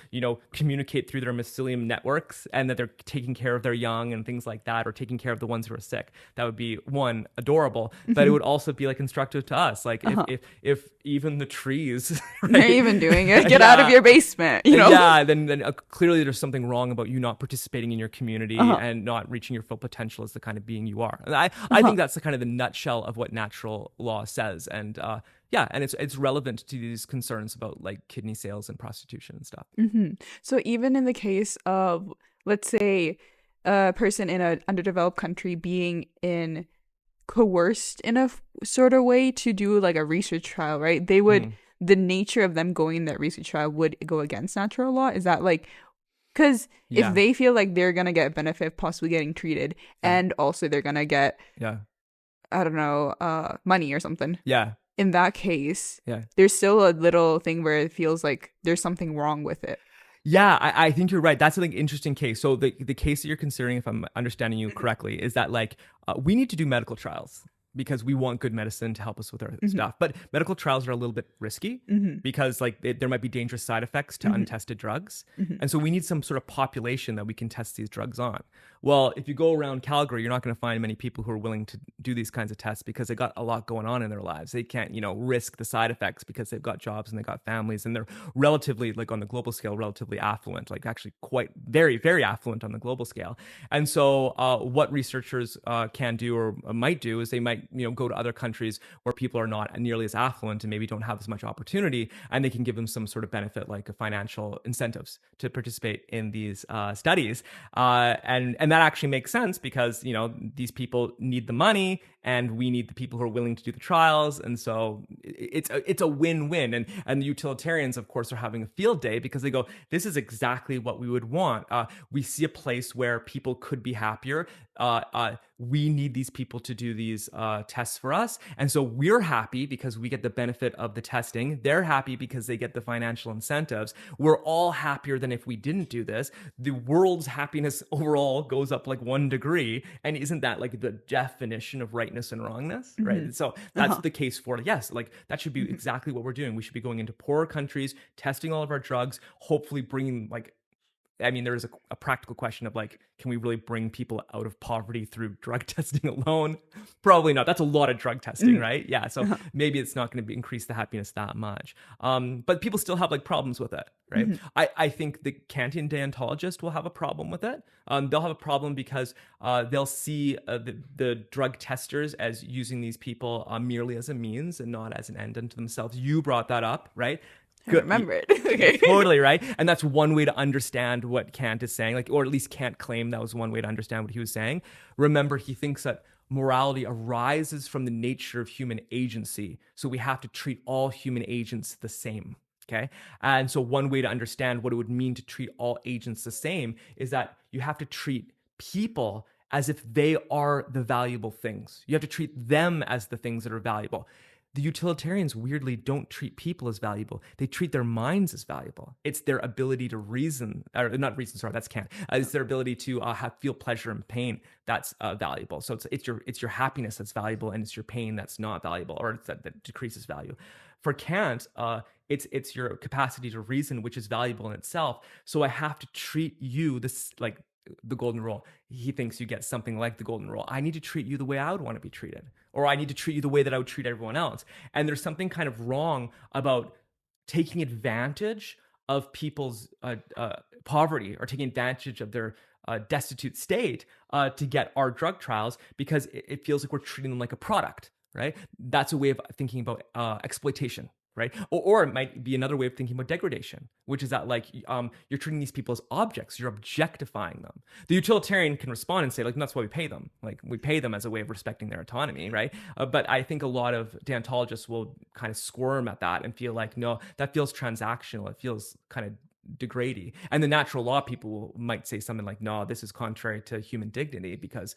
B: communicate through their mycelium networks and that they're taking care of their young and things like that, or taking care of the ones who are sick, that would be one, adorable, but it would also be like instructive to us. Like if even the trees, right?
A: They're even doing it. Get out of your basement,
B: Yeah, then clearly there's something wrong about you not participating in your community and not reaching your full potential as the kind of being you are. And I think that's the kind of the nutshell of what natural law says. And and it's relevant to these concerns about like kidney sales and prostitution and stuff.
A: So even in the case of, let's say, a person in an underdeveloped country being coerced in a sort of way to do like a research trial, right? They would, the nature of them going in that research trial would go against natural law. Is that like, because if they feel like they're going to get benefit, possibly getting treated, and also they're going to get, I don't know, money or something.
B: Yeah.
A: In that case, there's still a little thing where it feels like there's something wrong with it.
B: Yeah, I think you're right. That's an interesting case. So the case that you're considering, if I'm understanding you correctly, is that like we need to do medical trials because we want good medicine to help us with our stuff. But medical trials are a little bit risky because like there might be dangerous side effects to untested drugs. And so we need some sort of population that we can test these drugs on. Well, if you go around Calgary, you're not going to find many people who are willing to do these kinds of tests because they got a lot going on in their lives. They can't, risk the side effects because they've got jobs and they've got families and they're relatively, like on the global scale, relatively affluent, like actually quite very, very affluent on the global scale. And so what researchers can do or might do is they might, go to other countries where people are not nearly as affluent and maybe don't have as much opportunity, and they can give them some sort of benefit like financial incentives to participate in these studies. And that actually makes sense because, these people need the money and we need the people who are willing to do the trials. And so it's a win-win. And the utilitarians, of course, are having a field day because they go, this is exactly what we would want. We see a place where people could be happier. We need these people to do these tests for us. And so we're happy because we get the benefit of the testing. They're happy because they get the financial incentives. We're all happier than if we didn't do this. The world's happiness overall goes up like 1 degree. And isn't that like the definition of rightness and wrongness, right? So that's the case for, yes, like that should be exactly what we're doing. We should be going into poorer countries, testing all of our drugs, hopefully bringing there is a practical question of like, can we really bring people out of poverty through drug testing alone? Probably not. That's a lot of drug testing, right? Yeah. So maybe it's not going to increase the happiness that much. But people still have like problems with it, right? I think the Kantian deontologist will have a problem with it. They'll have a problem because they'll see the drug testers as using these people merely as a means and not as an end unto themselves. You brought that up, right?
A: Good. Remember it. Okay.
B: Totally, right? And that's one way to understand what Kant is saying, or at least Kant claimed that was one way to understand what he was saying. Remember, he thinks that morality arises from the nature of human agency. So we have to treat all human agents the same. Okay. And so one way to understand what it would mean to treat all agents the same is that you have to treat people as if they are the valuable things. You have to treat them as the things that are valuable. The utilitarians weirdly don't treat people as valuable. They treat their minds as valuable. It's their ability to reason, or not reason, sorry, that's Kant. It's their ability to feel pleasure and pain that's valuable. So it's your happiness that's valuable, and it's your pain that's not valuable, or that decreases value. For Kant, it's your capacity to reason, which is valuable in itself. So I have to treat you this like the golden rule. He thinks you get something like the golden rule. I need to treat you the way I would want to be treated, or I need to treat you the way that I would treat everyone else. And there's something kind of wrong about taking advantage of people's poverty or taking advantage of their destitute state to get our drug trials, because it feels like we're treating them like a product, right? That's a way of thinking about exploitation. Right? Or it might be another way of thinking about degradation, which is that like you're treating these people as objects, you're objectifying them. The utilitarian can respond and say like, that's why we pay them. Like we pay them as a way of respecting their autonomy, right? But I think a lot of deontologists will kind of squirm at that and feel like, no, that feels transactional. It feels kind of degrading. And the natural law people might say something like, no, this is contrary to human dignity because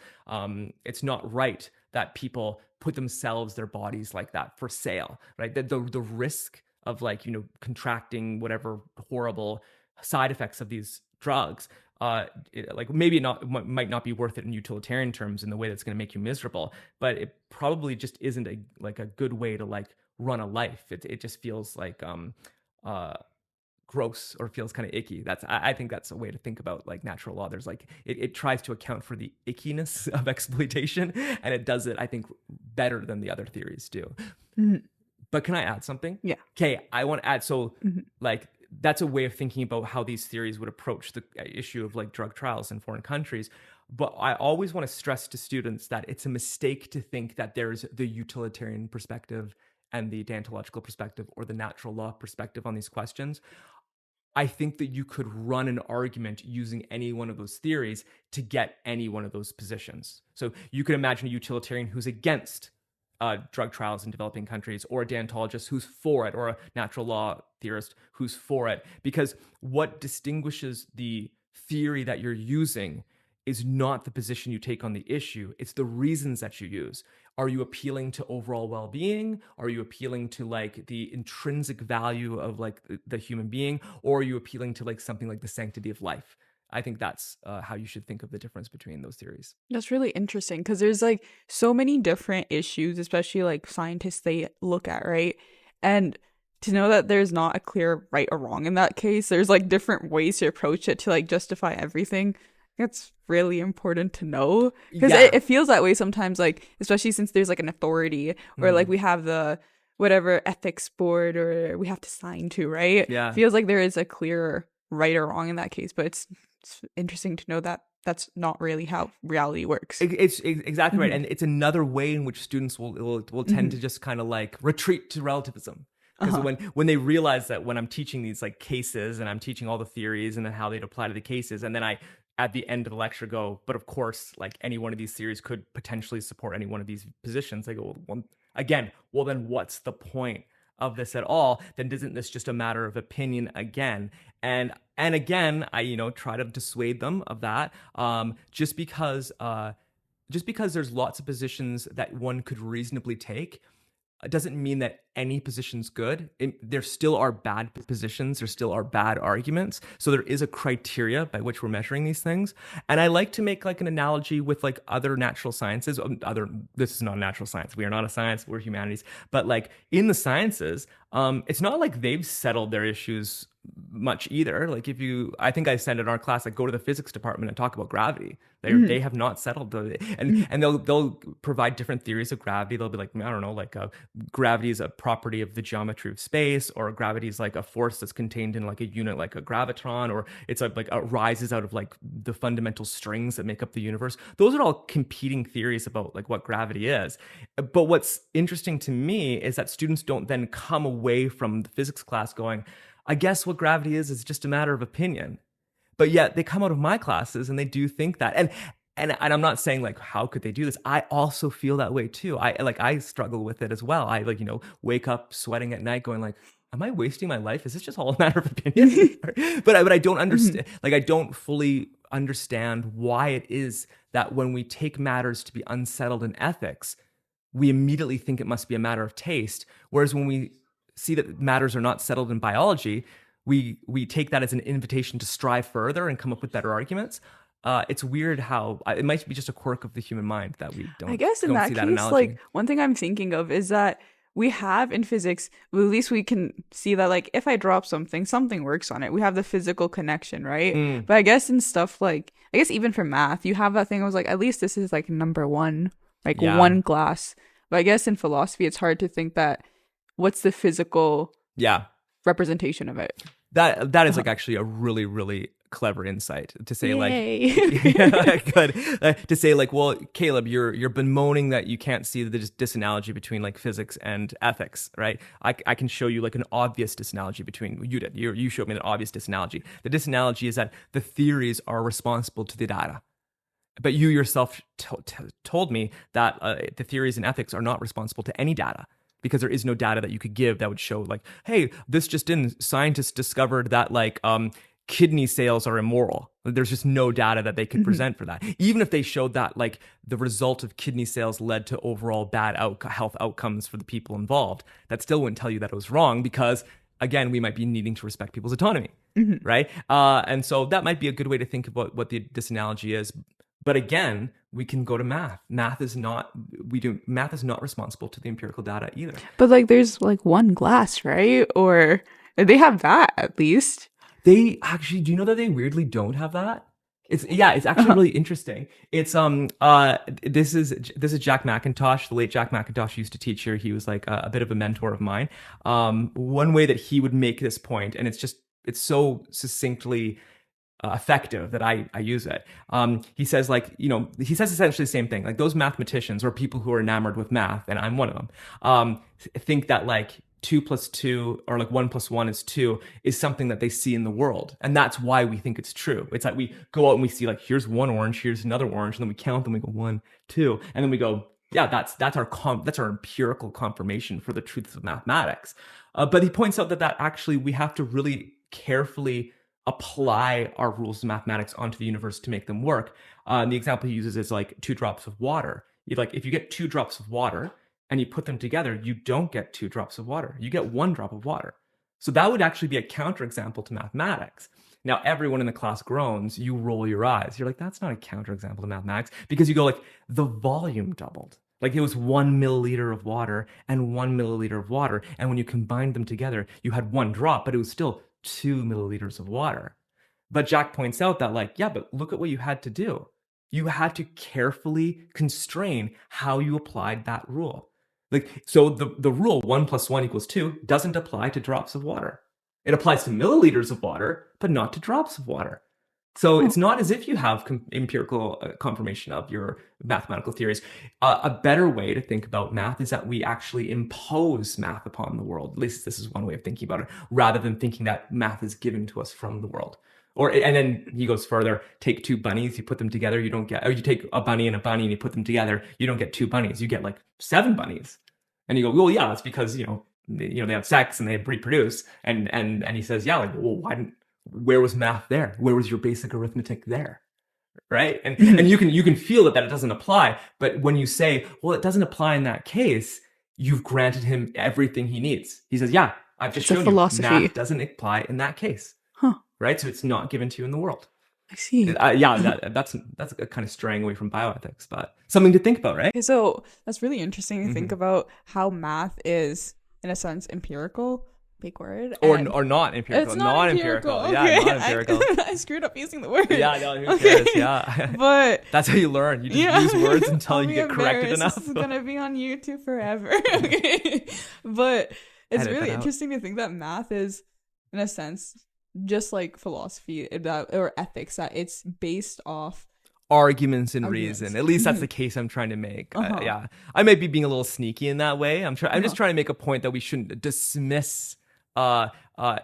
B: it's not right that people put themselves, their bodies like that for sale, right? The risk of like, contracting whatever horrible side effects of these drugs, like maybe might not be worth it in utilitarian terms in the way that's going to make you miserable, but it probably just isn't a good way to like run a life. It just feels like uh gross, or feels kind of icky. I think that's a way to think about like natural law. There's like it tries to account for the ickiness of exploitation, and it does it, I think, better than the other theories do. But can I add something?
A: Yeah.
B: Okay, I want to add, so like that's a way of thinking about how these theories would approach the issue of like drug trials in foreign countries. But I always want to stress to students that it's a mistake to think that there's the utilitarian perspective and the deontological perspective or the natural law perspective on these questions. I think that you could run an argument using any one of those theories to get any one of those positions. So you could imagine a utilitarian who's against drug trials in developing countries, or a deontologist who's for it, or a natural law theorist who's for it. Because what distinguishes the theory that you're using is not the position you take on the issue, it's the reasons that you use. Are you appealing to overall well-being? Are you appealing to like the intrinsic value of like the human being? Or are you appealing to like something like the sanctity of life? I think that's how you should think of the difference between those theories.
A: That's really interesting, because there's like so many different issues, especially like scientists they look at, right? And to know that there's not a clear right or wrong in that case, there's like different ways to approach it to like justify everything. It's really important to know, because it feels that way sometimes, like especially since there's like an authority, or like we have the whatever ethics board, or we have to sign to, right?
B: Yeah.
A: It feels like there is a clear right or wrong in that case, but it's interesting to know that that's not really how reality works.
B: It's exactly right. And it's another way in which students will tend to just kind of like retreat to relativism. Because when they realize that when I'm teaching these like cases, and I'm teaching all the theories and then how they'd apply to the cases, and then I at the end of the lecture go, but of course, like any one of these theories could potentially support any one of these positions. I go, well, then what's the point of this at all? Then isn't this just a matter of opinion again? And again, I try to dissuade them of that, just because there's lots of positions that one could reasonably take. It doesn't mean that any position's good. There still are bad positions. There still are bad arguments. So there is a criteria by which we're measuring these things. And I like to make like an analogy with like other natural sciences. This is not natural science. We are not a science. We're humanities. But like in the sciences, it's not like they've settled their issues much either. Like I think I said in our class, like go to the physics department and talk about gravity. They have not settled and they'll provide different theories of gravity. They'll be like, I don't know, like gravity is a property of the geometry of space, or gravity is like a force that's contained in like a unit like a gravitron, or it's like arises out of like the fundamental strings that make up the universe. Those are all competing theories about like what gravity is. But what's interesting to me is that students don't then come away from the physics class going, I guess what gravity is just a matter of opinion. But yet they come out of my classes and they do think that. And I'm not saying like, how could they do this? I also feel that way too. I struggle with it as well. I like, wake up sweating at night going like, am I wasting my life? Is this just all a matter of opinion? but I don't understand. Like, I don't fully understand why it is that when we take matters to be unsettled in ethics, we immediately think it must be a matter of taste. Whereas when we see that matters are not settled in biology, we take that as an invitation to strive further and come up with better arguments. It's weird how it might be just a quirk of the human mind that we don't.
A: I guess in that case, like one thing I'm thinking of is that we have in physics, well, at least we can see that like if I drop something works on it. We have the physical connection, right? But I guess in stuff like, I guess even for math, you have that thing. I was like, at least this is like number one, like one glass. But I guess in philosophy, it's hard to think that what's the physical representation of it.
B: That is like actually a really, really clever insight to say.
A: Yay.
B: To say like, well, Caleb, you're bemoaning that you can't see the disanalogy between like physics and ethics, right? I can show you like an obvious disanalogy between you showed me an obvious disanalogy. The disanalogy is that the theories are responsible to the data. But you yourself told me that the theories in ethics are not responsible to any data, because there is no data that you could give that would show like, hey, this just in, scientists discovered that like kidney sales are immoral. There's just no data that they could
A: Mm-hmm.
B: present for that. Even if they showed that like the result of kidney sales led to overall bad health outcomes for the people involved, that still wouldn't tell you that it was wrong, because again, we might be needing to respect people's autonomy,
A: Mm-hmm.
B: right? And so that might be a good way to think about what this analogy is. But again, we can go to math. Math is not responsible to the empirical data either.
A: But like, there's like one glass, right? Or they have that at least.
B: They actually, do you know that they weirdly don't have that? It's actually really interesting. It's this is Jack McIntosh, the late Jack McIntosh used to teach here. He was like a bit of a mentor of mine. One way that he would make this point, and it's so succinctly effective that I use it. He says he says essentially the same thing. Like those mathematicians or people who are enamored with math, and I'm one of them, think that like 2 + 2 or like 1 + 1 is 2 is something that they see in the world. And that's why we think it's true. It's like we go out and we see like, here's one orange, here's another orange. And then we count them, we go 1, 2. And then we go, yeah, that's our empirical confirmation for the truths of mathematics. But he points out that actually we have to really carefully apply our rules of mathematics onto the universe to make them work. And the example he uses is like 2 drops of water. If you get 2 drops of water and you put them together, you don't get 2 drops of water. You get 1 drop of water. So that would actually be a counterexample to mathematics. Now, everyone in the class groans, you roll your eyes. You're like, that's not a counterexample to mathematics, because you go like, the volume doubled. Like it was 1 milliliter of water and 1 milliliter of water. And when you combined them together, you had 1 drop, but it was still 2 milliliters of water. But Jack points out that like, yeah, but look at what you had to do. You had to carefully constrain how you applied that rule. Like, so the rule 1 + 1 = 2 doesn't apply to drops of water. It applies to milliliters of water, but not to drops of water. So it's not as if you have empirical confirmation of your mathematical theories. A better way to think about math is that we actually impose math upon the world. At least this is one way of thinking about it, rather than thinking that math is given to us from the world. And then he goes further, take 2 bunnies, you put them together, you don't get, or you take a bunny and you put them together, you don't get 2 bunnies, you get like 7 bunnies. And you go, well, yeah, that's because, they have sex and they reproduce. And he says, yeah, like, well, where was math there? Where was your basic arithmetic there? Right? And you can feel that it doesn't apply. But when you say, well, it doesn't apply in that case, you've granted him everything he needs. He says, yeah, I've just shown you math doesn't apply in that case.
A: Huh.
B: Right? So it's not given to you in the world.
A: I see.
B: That's kind of straying away from bioethics, but something to think about, right?
A: Okay, so that's really interesting to think about how math is, in a sense, empirical. Big word.
B: Or not empirical.
A: It's not empirical. Okay.
B: Yeah, not empirical.
A: I screwed up using the word.
B: Yeah, no, who cares? Yeah.
A: But
B: that's how you learn. You just use words until you get corrected enough.
A: This is going to be on YouTube forever. Okay. But it's really interesting to think that math is, in a sense, just like philosophy or ethics, that it's based off
B: arguments and reason. At least that's the case I'm trying to make. Yeah, I might be being a little sneaky in that way. I'm just trying to make a point that we shouldn't dismiss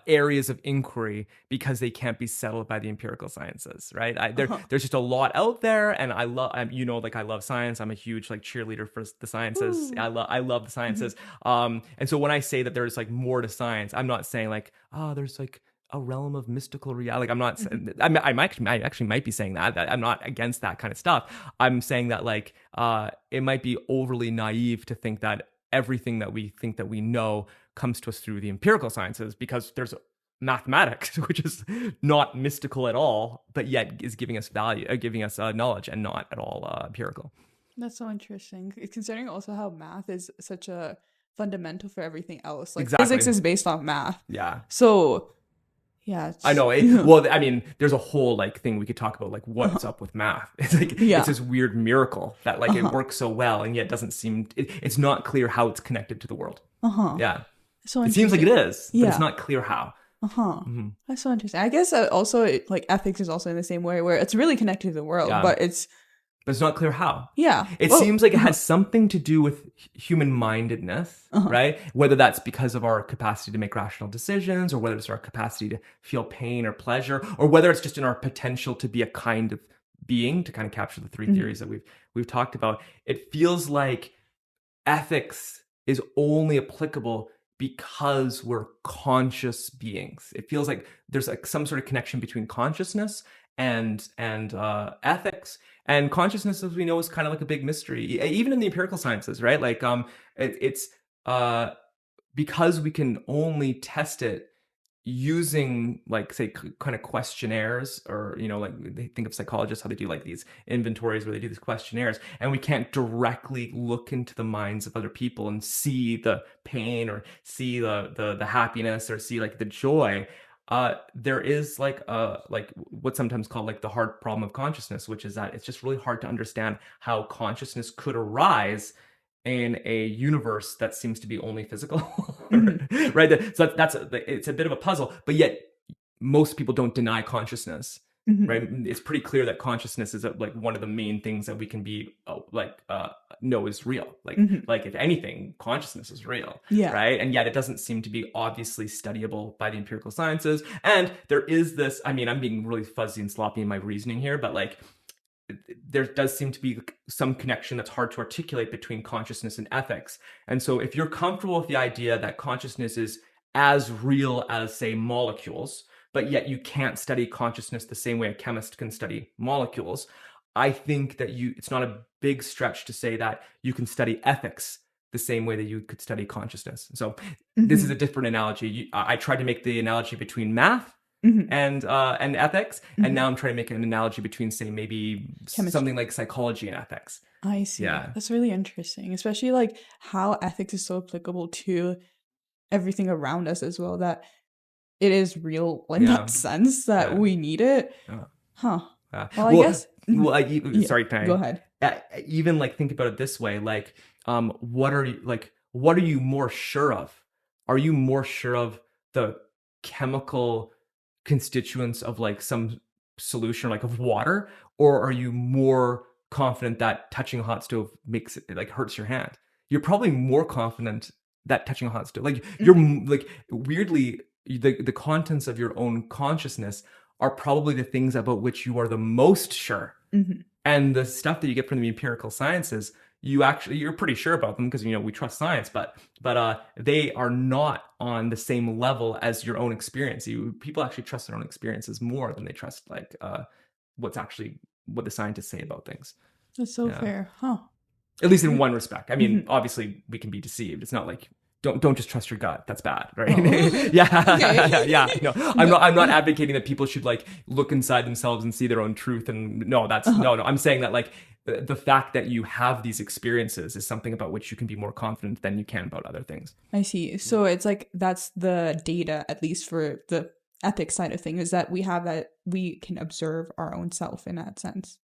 B: areas of inquiry because they can't be settled by the empirical sciences, right? There's just a lot out there, and I love science. I'm a huge cheerleader for the sciences. I love the sciences. And so when I say that there's more to science, I'm not saying there's a realm of mystical reality. I'm not. I actually might be saying that. I'm not against that kind of stuff. I'm saying that it might be overly naive to think that everything that we think that we know comes to us through the empirical sciences, because there's mathematics, which is not mystical at all, but yet is giving us knowledge, and not at all empirical.
A: That's so interesting, considering also how math is such a fundamental for everything else. Physics is based on math.
B: Yeah.
A: So. Yeah,
B: I know. Well, I mean, there's a whole thing we could talk about, what's up with math. It's it's this weird miracle that it works so well, and yet doesn't seem. It's not clear how it's connected to the world. Yeah. So it seems like it is, but it's not clear how.
A: That's so interesting. I guess also ethics is also in the same way, where it's really connected to the world, but it's
B: not clear how.
A: Yeah.
B: It seems like it has something to do with human-mindedness, right? Whether that's because of our capacity to make rational decisions, or whether it's our capacity to feel pain or pleasure, or whether it's just in our potential to be a kind of being, to kind of capture the 3 theories that we've talked about. It feels like ethics is only applicable because we're conscious beings. It feels like there's some sort of connection between consciousness and ethics. And consciousness, as we know, is kind of like a big mystery, even in the empirical sciences, right? Like it's because we can only test it using, like, say, kind of questionnaires, or like they think of psychologists, how they do like these inventories where they do these questionnaires, and we can't directly look into the minds of other people and see the pain, or see the happiness, or see like the joy. There is like what's sometimes called like the hard problem of consciousness, which is that it's just really hard to understand how consciousness could arise in a universe that seems to be only physical. Right? So that's it's a bit of a puzzle, but yet most people don't deny consciousness. Right? It's pretty clear that consciousness is like one of the main things that we can be know is real. Like if anything, consciousness is real.
A: Yeah.
B: Right? And yet it doesn't seem to be obviously studyable by the empirical sciences. And there is this, I mean, I'm being really fuzzy and sloppy in my reasoning here, but like there does seem to be some connection that's hard to articulate between consciousness and ethics. And so if you're comfortable with the idea that consciousness is as real as, say, molecules, but yet you can't study consciousness the same way a chemist can study molecules, I think that it's not a big stretch to say that you can study ethics the same way that you could study consciousness. So this is a different analogy. I tried to make the analogy between math and ethics, and now I'm trying to make an analogy between, say, maybe chemistry, something like psychology and ethics.
A: I see. Yeah, that's really interesting, especially like how ethics is so applicable to everything around us as well, that it is real in that sense that we need it. Well, I guess.
B: Sorry,
A: go ahead.
B: Even like think about it this way, like what are you more sure of? Are you more sure of the chemical constituents of like some solution, like of water, or are you more confident that touching a hot stove makes it like hurts your hand? You're probably more confident that touching a hot stove, like you're like weirdly the contents of your own consciousness are probably the things about which you are the most sure. And the stuff that you get from the empirical sciences, you're pretty sure about them because we trust science, but they are not on the same level as your own experience. People actually trust their own experiences more than they trust like what the scientists say about things.
A: That's so fair,
B: At least in one respect. I mean, obviously we can be deceived. It's not like don't just trust your gut. That's bad, right? Yeah. No, I'm not advocating that people should like look inside themselves and see their own truth. And no. I'm saying that like the fact that you have these experiences is something about which you can be more confident than you can about other things.
A: I see. So it's like that's the data, at least for the ethics side of things, is that we have that we can observe our own self in that sense.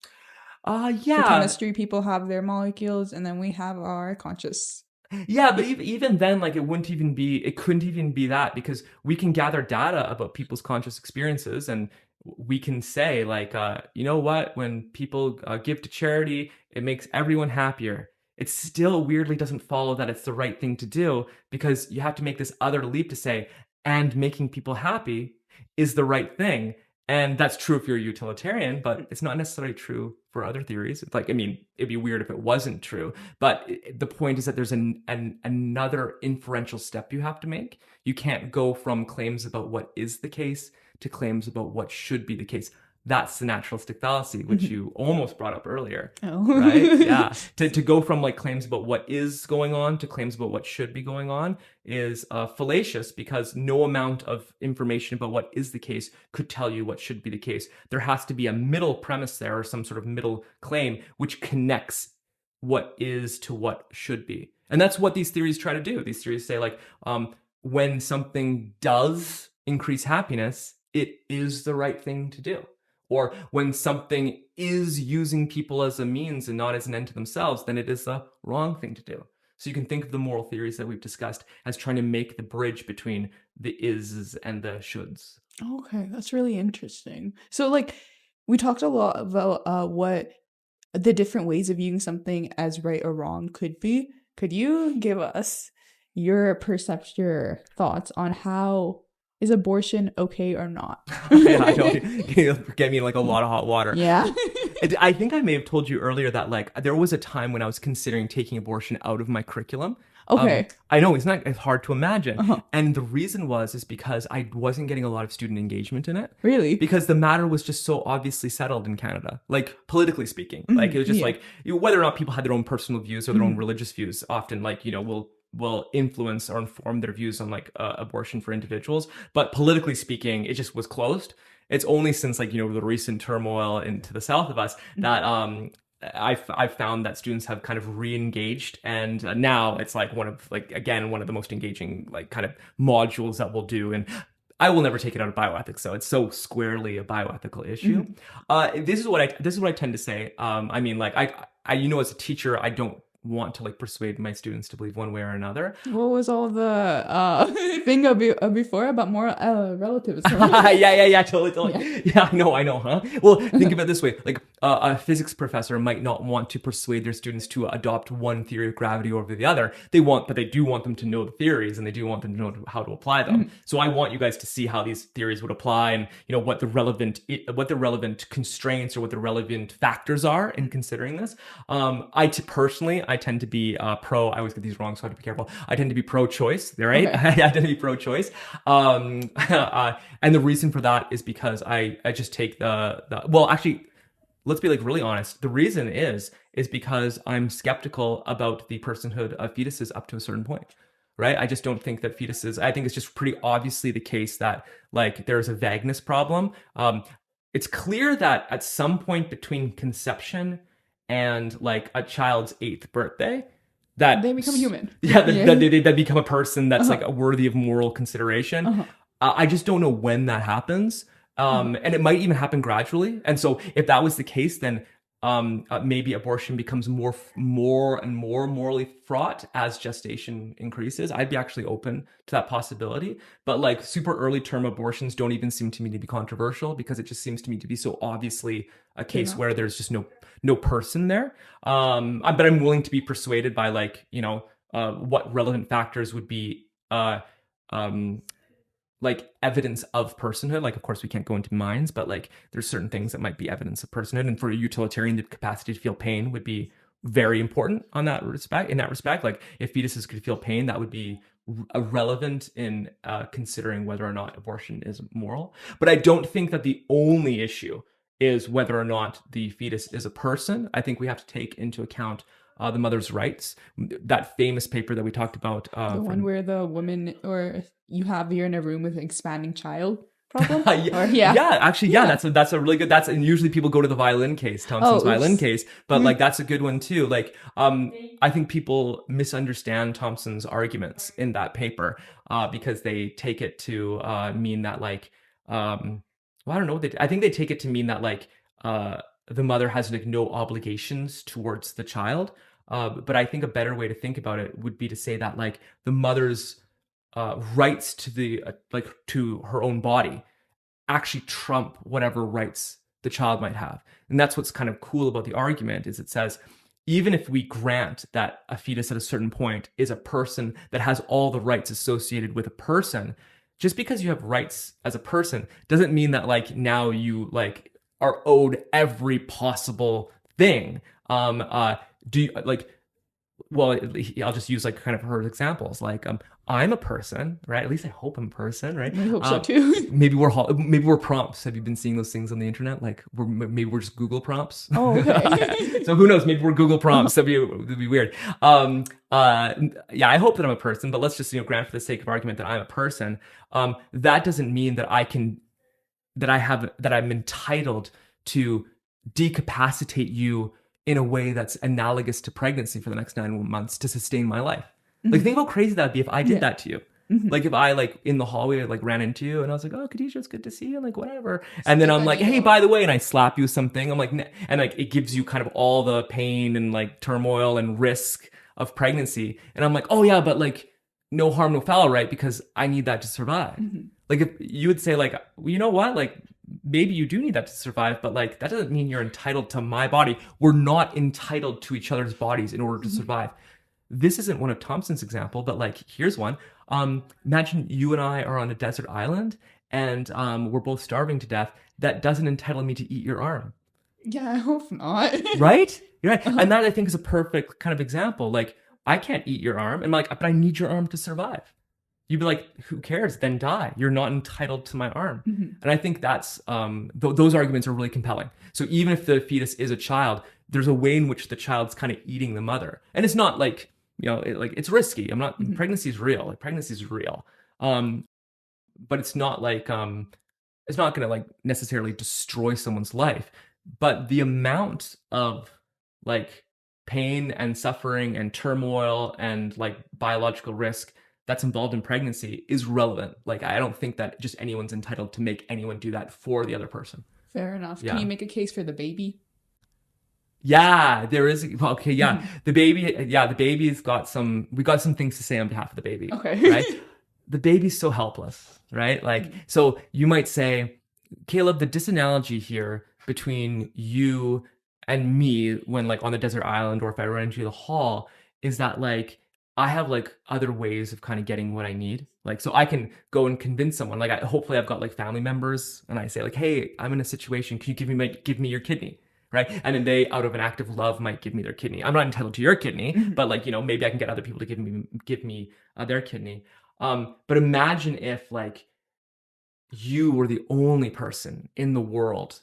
B: The
A: chemistry people have their molecules, and then we have our conscious.
B: Yeah, but even then, like it couldn't even be that, because we can gather data about people's conscious experiences, and we can say like, you know what, when people give to charity, it makes everyone happier. It still weirdly doesn't follow that it's the right thing to do, because you have to make this other leap to say, and making people happy is the right thing. And that's true if you're a utilitarian, but it's not necessarily true for other theories. It's like, I mean, it'd be weird if it wasn't true. But the point is that there's another inferential step you have to make. You can't go from claims about what is the case to claims about what should be the case. That's the naturalistic fallacy, which you almost brought up earlier, right? Yeah. To go from like claims about what is going on to claims about what should be going on is fallacious, because no amount of information about what is the case could tell you what should be the case. There has to be a middle premise there, or some sort of middle claim, which connects what is to what should be. And that's what these theories try to do. These theories say like, when something does increase happiness, it is the right thing to do. Or when something is using people as a means and not as an end to themselves, then it is the wrong thing to do. So you can think of the moral theories that we've discussed as trying to make the bridge between the is and the shoulds.
A: Okay, that's really interesting. So like we talked a lot about what the different ways of viewing something as right or wrong could be. Could you give us your thoughts on how is abortion okay or not?
B: Yeah, I know. You get me in like a lot of hot water.
A: Yeah.
B: I think I may have told you earlier that like there was a time when I was considering taking abortion out of my curriculum.
A: Okay.
B: I know it's hard to imagine.
A: Uh-huh.
B: And the reason is because I wasn't getting a lot of student engagement in it.
A: Really?
B: Because the matter was just so obviously settled in Canada, like politically speaking. Like it was just
A: Yeah.
B: like whether or not people had their own personal views or their own religious views, often like will influence or inform their views on like abortion for individuals. But politically speaking, it just was closed. It's only since like the recent turmoil into the south of us that I've found that students have kind of re-engaged, and now it's like one of the most engaging like kind of modules that we'll do. And I will never take it out of bioethics, so it's so squarely a bioethical issue. This is what I tend to say. I mean, like I as a teacher, I don't want to like persuade my students to believe one way or another.
A: What was all the thing before about moral relativism?
B: Yeah, totally. Yeah, I know, huh? Well, think of it this way: like a physics professor might not want to persuade their students to adopt one theory of gravity over the other. But they do want them to know the theories, and they do want them to know how to apply them. So I want you guys to see how these theories would apply, and what the relevant constraints or what the relevant factors are in considering this. Personally, I tend to be pro. I always get these wrong, so I have to be careful. I tend to be pro-choice. Right? Okay. I tend to be pro-choice. And the reason for that is because I just take well, actually, let's be like really honest. The reason is because I'm skeptical about the personhood of fetuses up to a certain point. Right? I just don't think that fetuses. I think it's just pretty obviously the case that like there's a vagueness problem. It's clear that at some point between conception and like a child's 8th birthday, that
A: they become human.
B: Yeah, that become a person that's like worthy of moral consideration. I just don't know when that happens. And it might even happen gradually. And so if that was the case, then maybe abortion becomes more and more morally fraught as gestation increases. I'd be actually open to that possibility. But like super early term abortions don't even seem to me to be controversial, because it just seems to me to be so obviously a case where there's just no person there. But I'm willing to be persuaded by like, what relevant factors would be like evidence of personhood. Like, of course, we can't go into minds, but like there's certain things that might be evidence of personhood. And for a utilitarian, the capacity to feel pain would be very important in that respect. Like if fetuses could feel pain, that would be relevant in considering whether or not abortion is moral. But I don't think that the only issue is whether or not the fetus is a person. I think we have to take into account the mother's rights. That famous paper that we talked about.
A: The one where the woman, or you have you're in a room with an expanding child problem?
B: That's a really good, and usually people go to the violin case, Thompson's violin case, but like that's a good one too. Like I think people misunderstand Thompson's arguments in that paper because they take it to mean that like I don't know. I think they take it to mean that like the mother has like no obligations towards the child. But I think a better way to think about it would be to say that like the mother's rights to the to her own body actually trump whatever rights the child might have. And that's what's kind of cool about the argument, is it says even if we grant that a fetus at a certain point is a person that has all the rights associated with a person, just because you have rights as a person doesn't mean that like now you like are owed every possible thing. Do you like, well, I'll just use like kind of her examples. Like, I'm a person, right? At least I hope I'm a person, right?
A: I hope so too.
B: maybe we're prompts. Have you been seeing those things on the internet? Like maybe we're just Google prompts.
A: Oh, okay.
B: So who knows? Maybe we're Google prompts. That'd be weird. Yeah, I hope that I'm a person, but let's just grant for the sake of argument that I'm a person. That doesn't mean that I'm entitled to decapacitate you in a way that's analogous to pregnancy for the next 9 months to sustain my life. Like, think how crazy that'd be if I did that to you. Like, if I like in the hallway like ran into you and I was like, "Oh, Khadijah, it's good to see you," like whatever, and then I'm like, "Hey, by the way," and I slap you something. I'm like, and like it gives you kind of all the pain and like turmoil and risk of pregnancy, and I'm like, "Oh yeah, but like no harm, no foul, right? Because I need that to survive." Like, if you would say like, well, you know what, like maybe you do need that to survive, but like that doesn't mean you're entitled to my body. We're not entitled to each other's bodies in order to survive. This isn't one of Thompson's example, but like here's one. Imagine you and I are on a desert island and we're both starving to death. That doesn't entitle me to eat your arm.
A: Yeah, I hope not.
B: Right? You're right. And that I think is a perfect kind of example. Like, I can't eat your arm. And I'm like, but I need your arm to survive. You'd be like, who cares? Then die. You're not entitled to my arm. And I think that's those arguments are really compelling. So even if the fetus is a child, there's a way in which the child's kind of eating the mother, and it's not like it's risky. I'm not pregnancy is real. Like pregnancy is real, but it's not like it's not going to like necessarily destroy someone's life. But the amount of like pain and suffering and turmoil and like biological risk that's involved in pregnancy is relevant. Like, I don't think that just anyone's entitled to make anyone do that for the other person.
A: Fair enough.
B: Yeah.
A: Can you make a case for the baby?
B: Yeah, there is. Okay, yeah. The baby's got we got some things to say on behalf of the baby.
A: Okay.
B: Right? The baby's so helpless, right? Like, so you might say, Caleb, the disanalogy here between you and me when like on the desert island, or if I run into the hall, is that like, I have like other ways of kind of getting what I need. Like, so I can go and convince someone, like hopefully I've got like family members and I say like, hey, I'm in a situation. Can you give me your kidney? Right. And then they, out of an act of love, might give me their kidney. I'm not entitled to your kidney, but like, maybe I can get other people to give me their kidney. But imagine if like you were the only person in the world,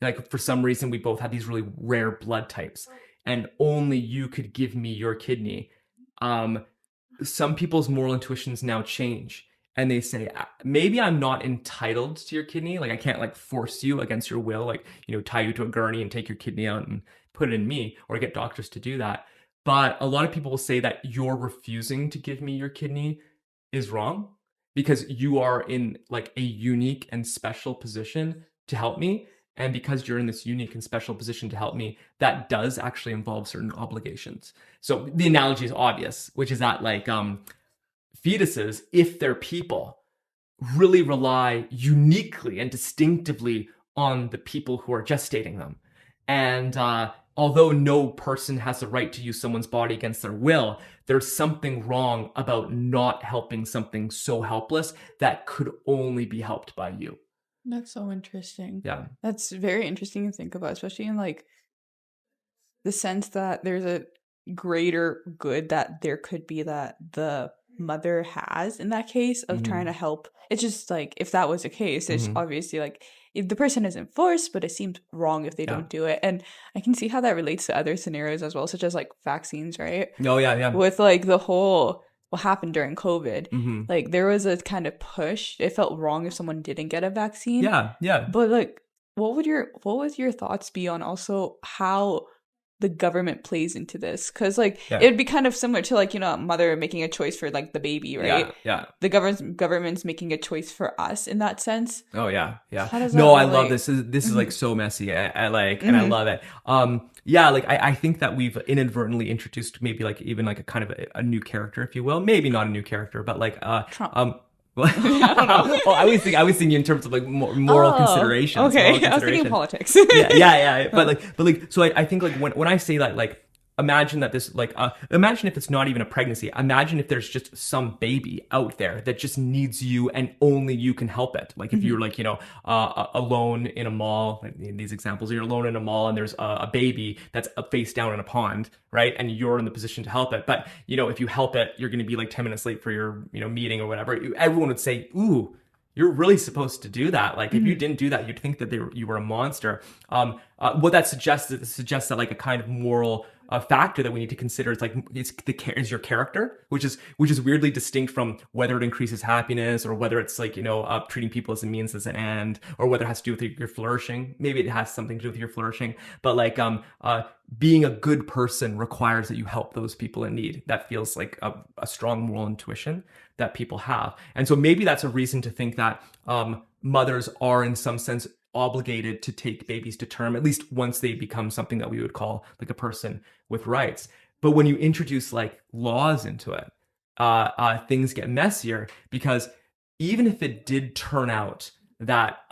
B: like for some reason we both had these really rare blood types and only you could give me your kidney. Some people's moral intuitions now change and they say, maybe I'm not entitled to your kidney. Like I can't like force you against your will, like, tie you to a gurney and take your kidney out and put it in me, or get doctors to do that. But a lot of people will say that you're refusing to give me your kidney is wrong because you are in like a unique and special position to help me. And because you're in this unique and special position to help me, that does actually involve certain obligations. So the analogy is obvious, which is that like fetuses, if they're people, really rely uniquely and distinctively on the people who are gestating them. And although no person has the right to use someone's body against their will, there's something wrong about not helping something so helpless that could only be helped by you.
A: That's so interesting.
B: Yeah.
A: That's very interesting to think about, especially in like the sense that there's a greater good that there could be that the mother has in that case of trying to help. It's just like, if that was the case, it's obviously like if the person isn't forced, but it seems wrong if they don't do it. And I can see how that relates to other scenarios as well, such as like vaccines, right?
B: Oh yeah.
A: With like the whole what happened during COVID, like there was a kind of push. It felt wrong if someone didn't get a vaccine.
B: Yeah.
A: But like, what would your thoughts be on also how the government plays into this? Because like it'd be kind of similar to like a mother making a choice for like the baby, right?
B: Yeah.
A: The government's making a choice for us in that sense.
B: Oh yeah.
A: How does
B: No,
A: that
B: I
A: relate?
B: love this. This is like so messy. I like, and I love it. Yeah, like I think that we've inadvertently introduced maybe like even like a kind of a new character, if you will. Maybe not a new character, but like
A: Trump.
B: Well, I don't know. Well, I was thinking in terms of like moral considerations.
A: Okay,
B: Moral
A: I was thinking
B: considerations.
A: politics.
B: Yeah. But like, so I think like when I say that, like, imagine that this like imagine if it's not even a pregnancy. Imagine if there's just some baby out there that just needs you and only you can help it. Like if you're like alone in a mall, like in these examples, you're alone in a mall and there's a baby that's face down in a pond, right? And you're in the position to help it. But if you help it, you're going to be like 10 minute late for your meeting or whatever. Everyone would say, ooh, you're really supposed to do that. Like if you didn't do that, you'd think that you were a monster. What that suggests that like a kind of moral factor that we need to consider is like is your character, which is weirdly distinct from whether it increases happiness or whether it's like treating people as a means as an end, or whether it has to do with your flourishing. Maybe it has something to do with your flourishing, but like being a good person requires that you help those people in need. That feels like a strong moral intuition that people have. And so maybe that's a reason to think that mothers are in some sense obligated to take babies to term, at least once they become something that we would call like a person with rights. But when you introduce like laws into it, things get messier, because even if it did turn out that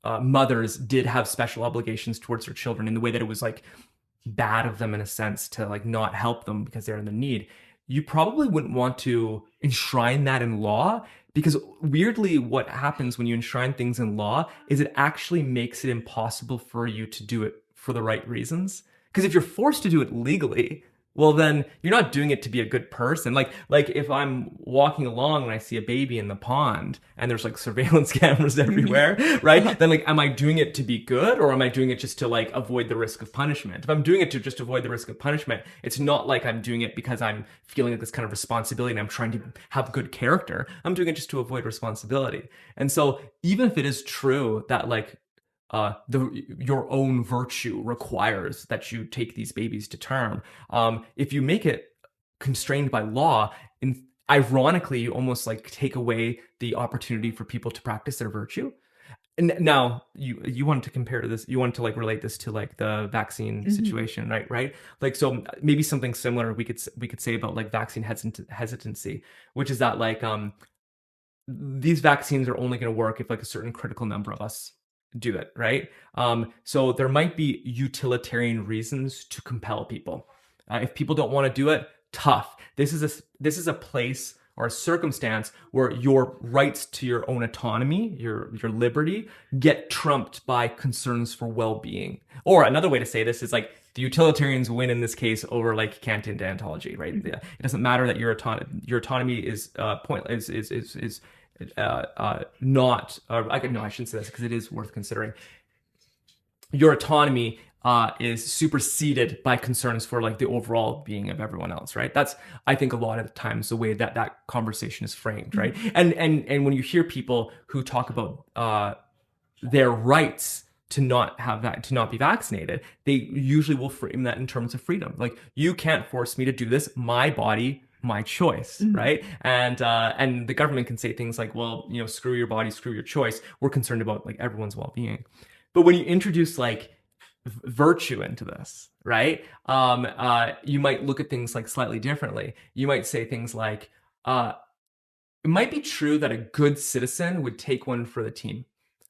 B: mothers did have special obligations towards their children in the way that it was like bad of them in a sense to like not help them because they're in the need, you probably wouldn't want to enshrine that in law, because weirdly what happens when you enshrine things in law is it actually makes it impossible for you to do it for the right reasons. Because if you're forced to do it legally, well, then you're not doing it to be a good person. Like if I'm walking along and I see a baby in the pond and there's like surveillance cameras everywhere, right? Then like, am I doing it to be good, or am I doing it just to like avoid the risk of punishment? If I'm doing it to just avoid the risk of punishment, it's not like I'm doing it because I'm feeling like this kind of responsibility and I'm trying to have good character. I'm doing it just to avoid responsibility. And so even if it is true that like your own virtue requires that you take these babies to term. If you make it constrained by law, ironically, you almost like take away the opportunity for people to practice their virtue. And now you wanted to compare to this, you wanted to like relate this to like the vaccine situation, right? Like, so maybe something similar we could say about like vaccine hesitancy, which is that like these vaccines are only going to work if like a certain critical number of us do it, right? So there might be utilitarian reasons to compel people. If people don't want to do it, tough. This is a place or a circumstance where your rights to your own autonomy, your liberty, get trumped by concerns for well-being. Or another way to say this is like the utilitarians win in this case over like Kantian deontology, right? It doesn't matter that your autonomy is not, I shouldn't say this because it is worth considering. Your autonomy is superseded by concerns for like the overall being of everyone else, right? That's, I think, a lot of the times the way that conversation is framed, right? And when you hear people who talk about their rights to not be vaccinated, they usually will frame that in terms of freedom. Like, you can't force me to do this. My body, my choice, right? And the government can say things like, well, screw your body, screw your choice. We're concerned about like everyone's well-being. But when you introduce like virtue into this, right? You might look at things like slightly differently. You might say things like, it might be true that a good citizen would take one for the team,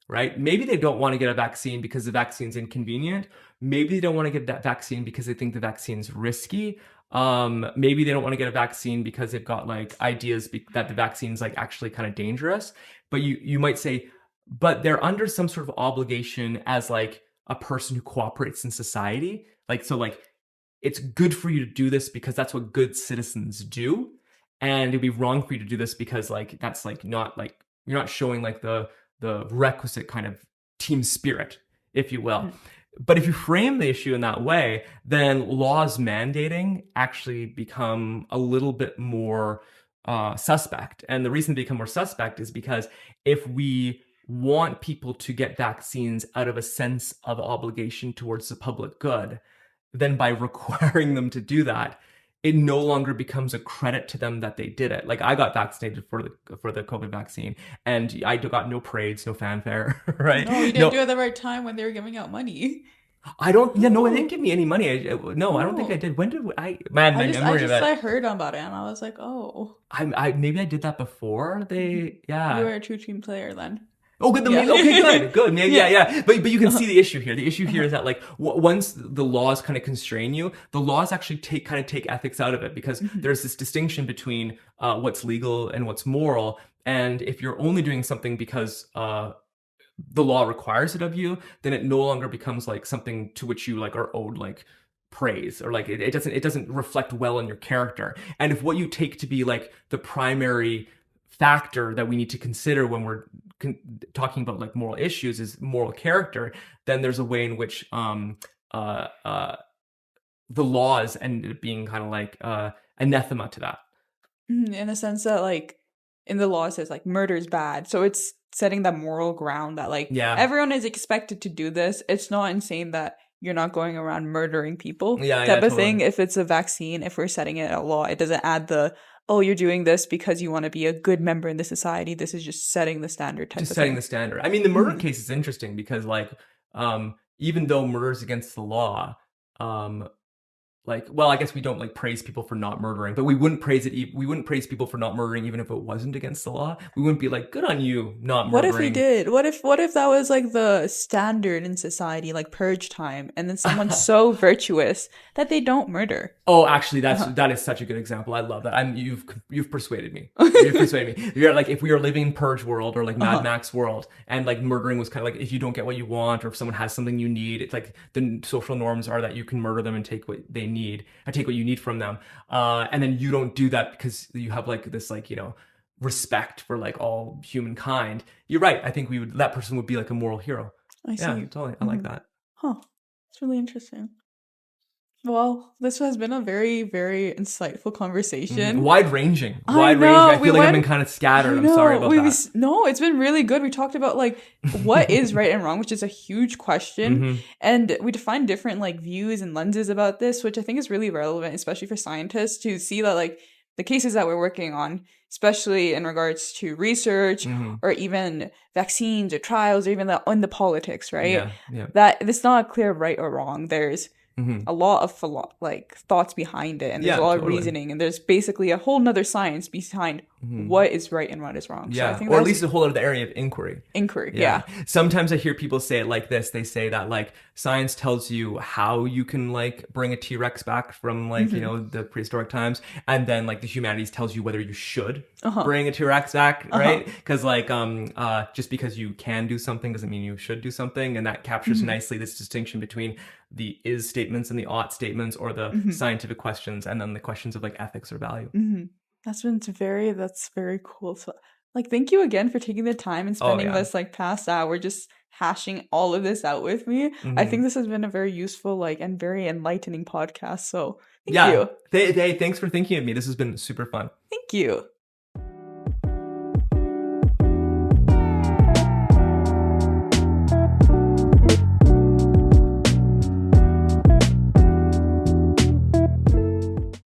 B: right? Maybe they don't want to get a vaccine because the vaccine's inconvenient. Maybe they don't want to get that vaccine because they think the vaccine's risky. Maybe they don't want to get a vaccine because they've got like ideas that the vaccine's like actually kind of dangerous. But you might say, but they're under some sort of obligation as like a person who cooperates in society. Like, so like, it's good for you to do this because that's what good citizens do. And it'd be wrong for you to do this because like, that's like not like, you're not showing like the requisite kind of team spirit, if you will. But if you frame the issue in that way, then laws mandating actually become a little bit more suspect. And the reason they become more suspect is because if we want people to get vaccines out of a sense of obligation towards the public good, then by requiring them to do that, it no longer becomes a credit to them that they did it. Like, I got vaccinated for the COVID vaccine, and I got no praise, no fanfare, right?
A: No, you didn't do it at the right time when they were giving out money.
B: I don't. Yeah, no, it didn't give me any money. I don't think I did. When did I? Man, my memory of it.
A: I heard about it, and I was like, oh.
B: Maybe I did that before. Yeah.
A: You were a true team player then.
B: Oh, good. Yeah. Okay, good. Yeah. But you can see the issue here. The issue here is that like once the laws kind of constrain you, the laws actually take ethics out of it, because there's this distinction between what's legal and what's moral. And if you're only doing something because the law requires it of you, then it no longer becomes like something to which you like are owed like praise, or like it doesn't reflect well on your character. And if what you take to be like the primary factor that we need to consider when we're talking about like moral issues is moral character, then there's a way in which the laws end up being kind of like anathema to that.
A: In the sense that like in the law it says like murder is bad, so it's setting that moral ground that like everyone is expected to do this. It's not insane that you're not going around murdering people type of thing. If it's a vaccine, if we're setting it a law, it doesn't add the, oh, you're doing this because you want to be a good member in the society. This is just setting the standard type of thing. Just setting
B: the standard. I mean, the murder case is interesting because like even though murder is against the law, like, well, I guess we don't like praise people for not murdering, but we wouldn't praise people for not murdering even if it wasn't against the law. We wouldn't be like, good on you not murdering.
A: What if we did? What if that was like the standard in society, like purge time, and then someone's so virtuous that they don't murder?
B: Oh, actually, that is such a good example. I love that. You've persuaded me. You've persuaded me. You're like, if we are living in Purge world or like Mad Max world, and like murdering was kind of like if you don't get what you want or if someone has something you need, it's like the social norms are that you can murder them and take what they need and take what you need from them. And then you don't do that because you have like this like, you know, respect for like all humankind. You're right. I think that person would be like a moral hero.
A: I see.
B: Yeah, totally. I like that.
A: Huh. It's really interesting. Well, this has been a very, very insightful conversation.
B: Wide-ranging.
A: I
B: Wide-ranging.
A: know,
B: I feel like I've been kind of scattered. I'm sorry about that.
A: No, it's been really good. We talked about like what is right and wrong, which is a huge question. And we defined different like views and lenses about this, which I think is really relevant, especially for scientists to see that like the cases that we're working on, especially in regards to research or even vaccines or trials or even in the politics, right?
B: Yeah.
A: That it's not a clear right or wrong. There's a lot of like thoughts behind it, and there's a lot of reasoning, and there's basically a whole nother science behind what is right and what is wrong.
B: Yeah,
A: so I think
B: or at least a whole other area of inquiry.
A: Yeah.
B: Sometimes I hear people say it like this. They say that like science tells you how you can like bring a T-Rex back from like, you know, the prehistoric times. And then like the humanities tells you whether you should bring a T-Rex back, right? Because like just because you can do something doesn't mean you should do something. And that captures nicely this distinction between the is statements and the ought statements, or the scientific questions, and then the questions of like ethics or value.
A: That's very cool. So like, thank you again for taking the time and spending this like past hour just hashing all of this out with me. I think this has been a very useful like and very enlightening podcast. So thank you.
B: Hey, thanks for thinking of me. This has been super fun.
A: Thank you.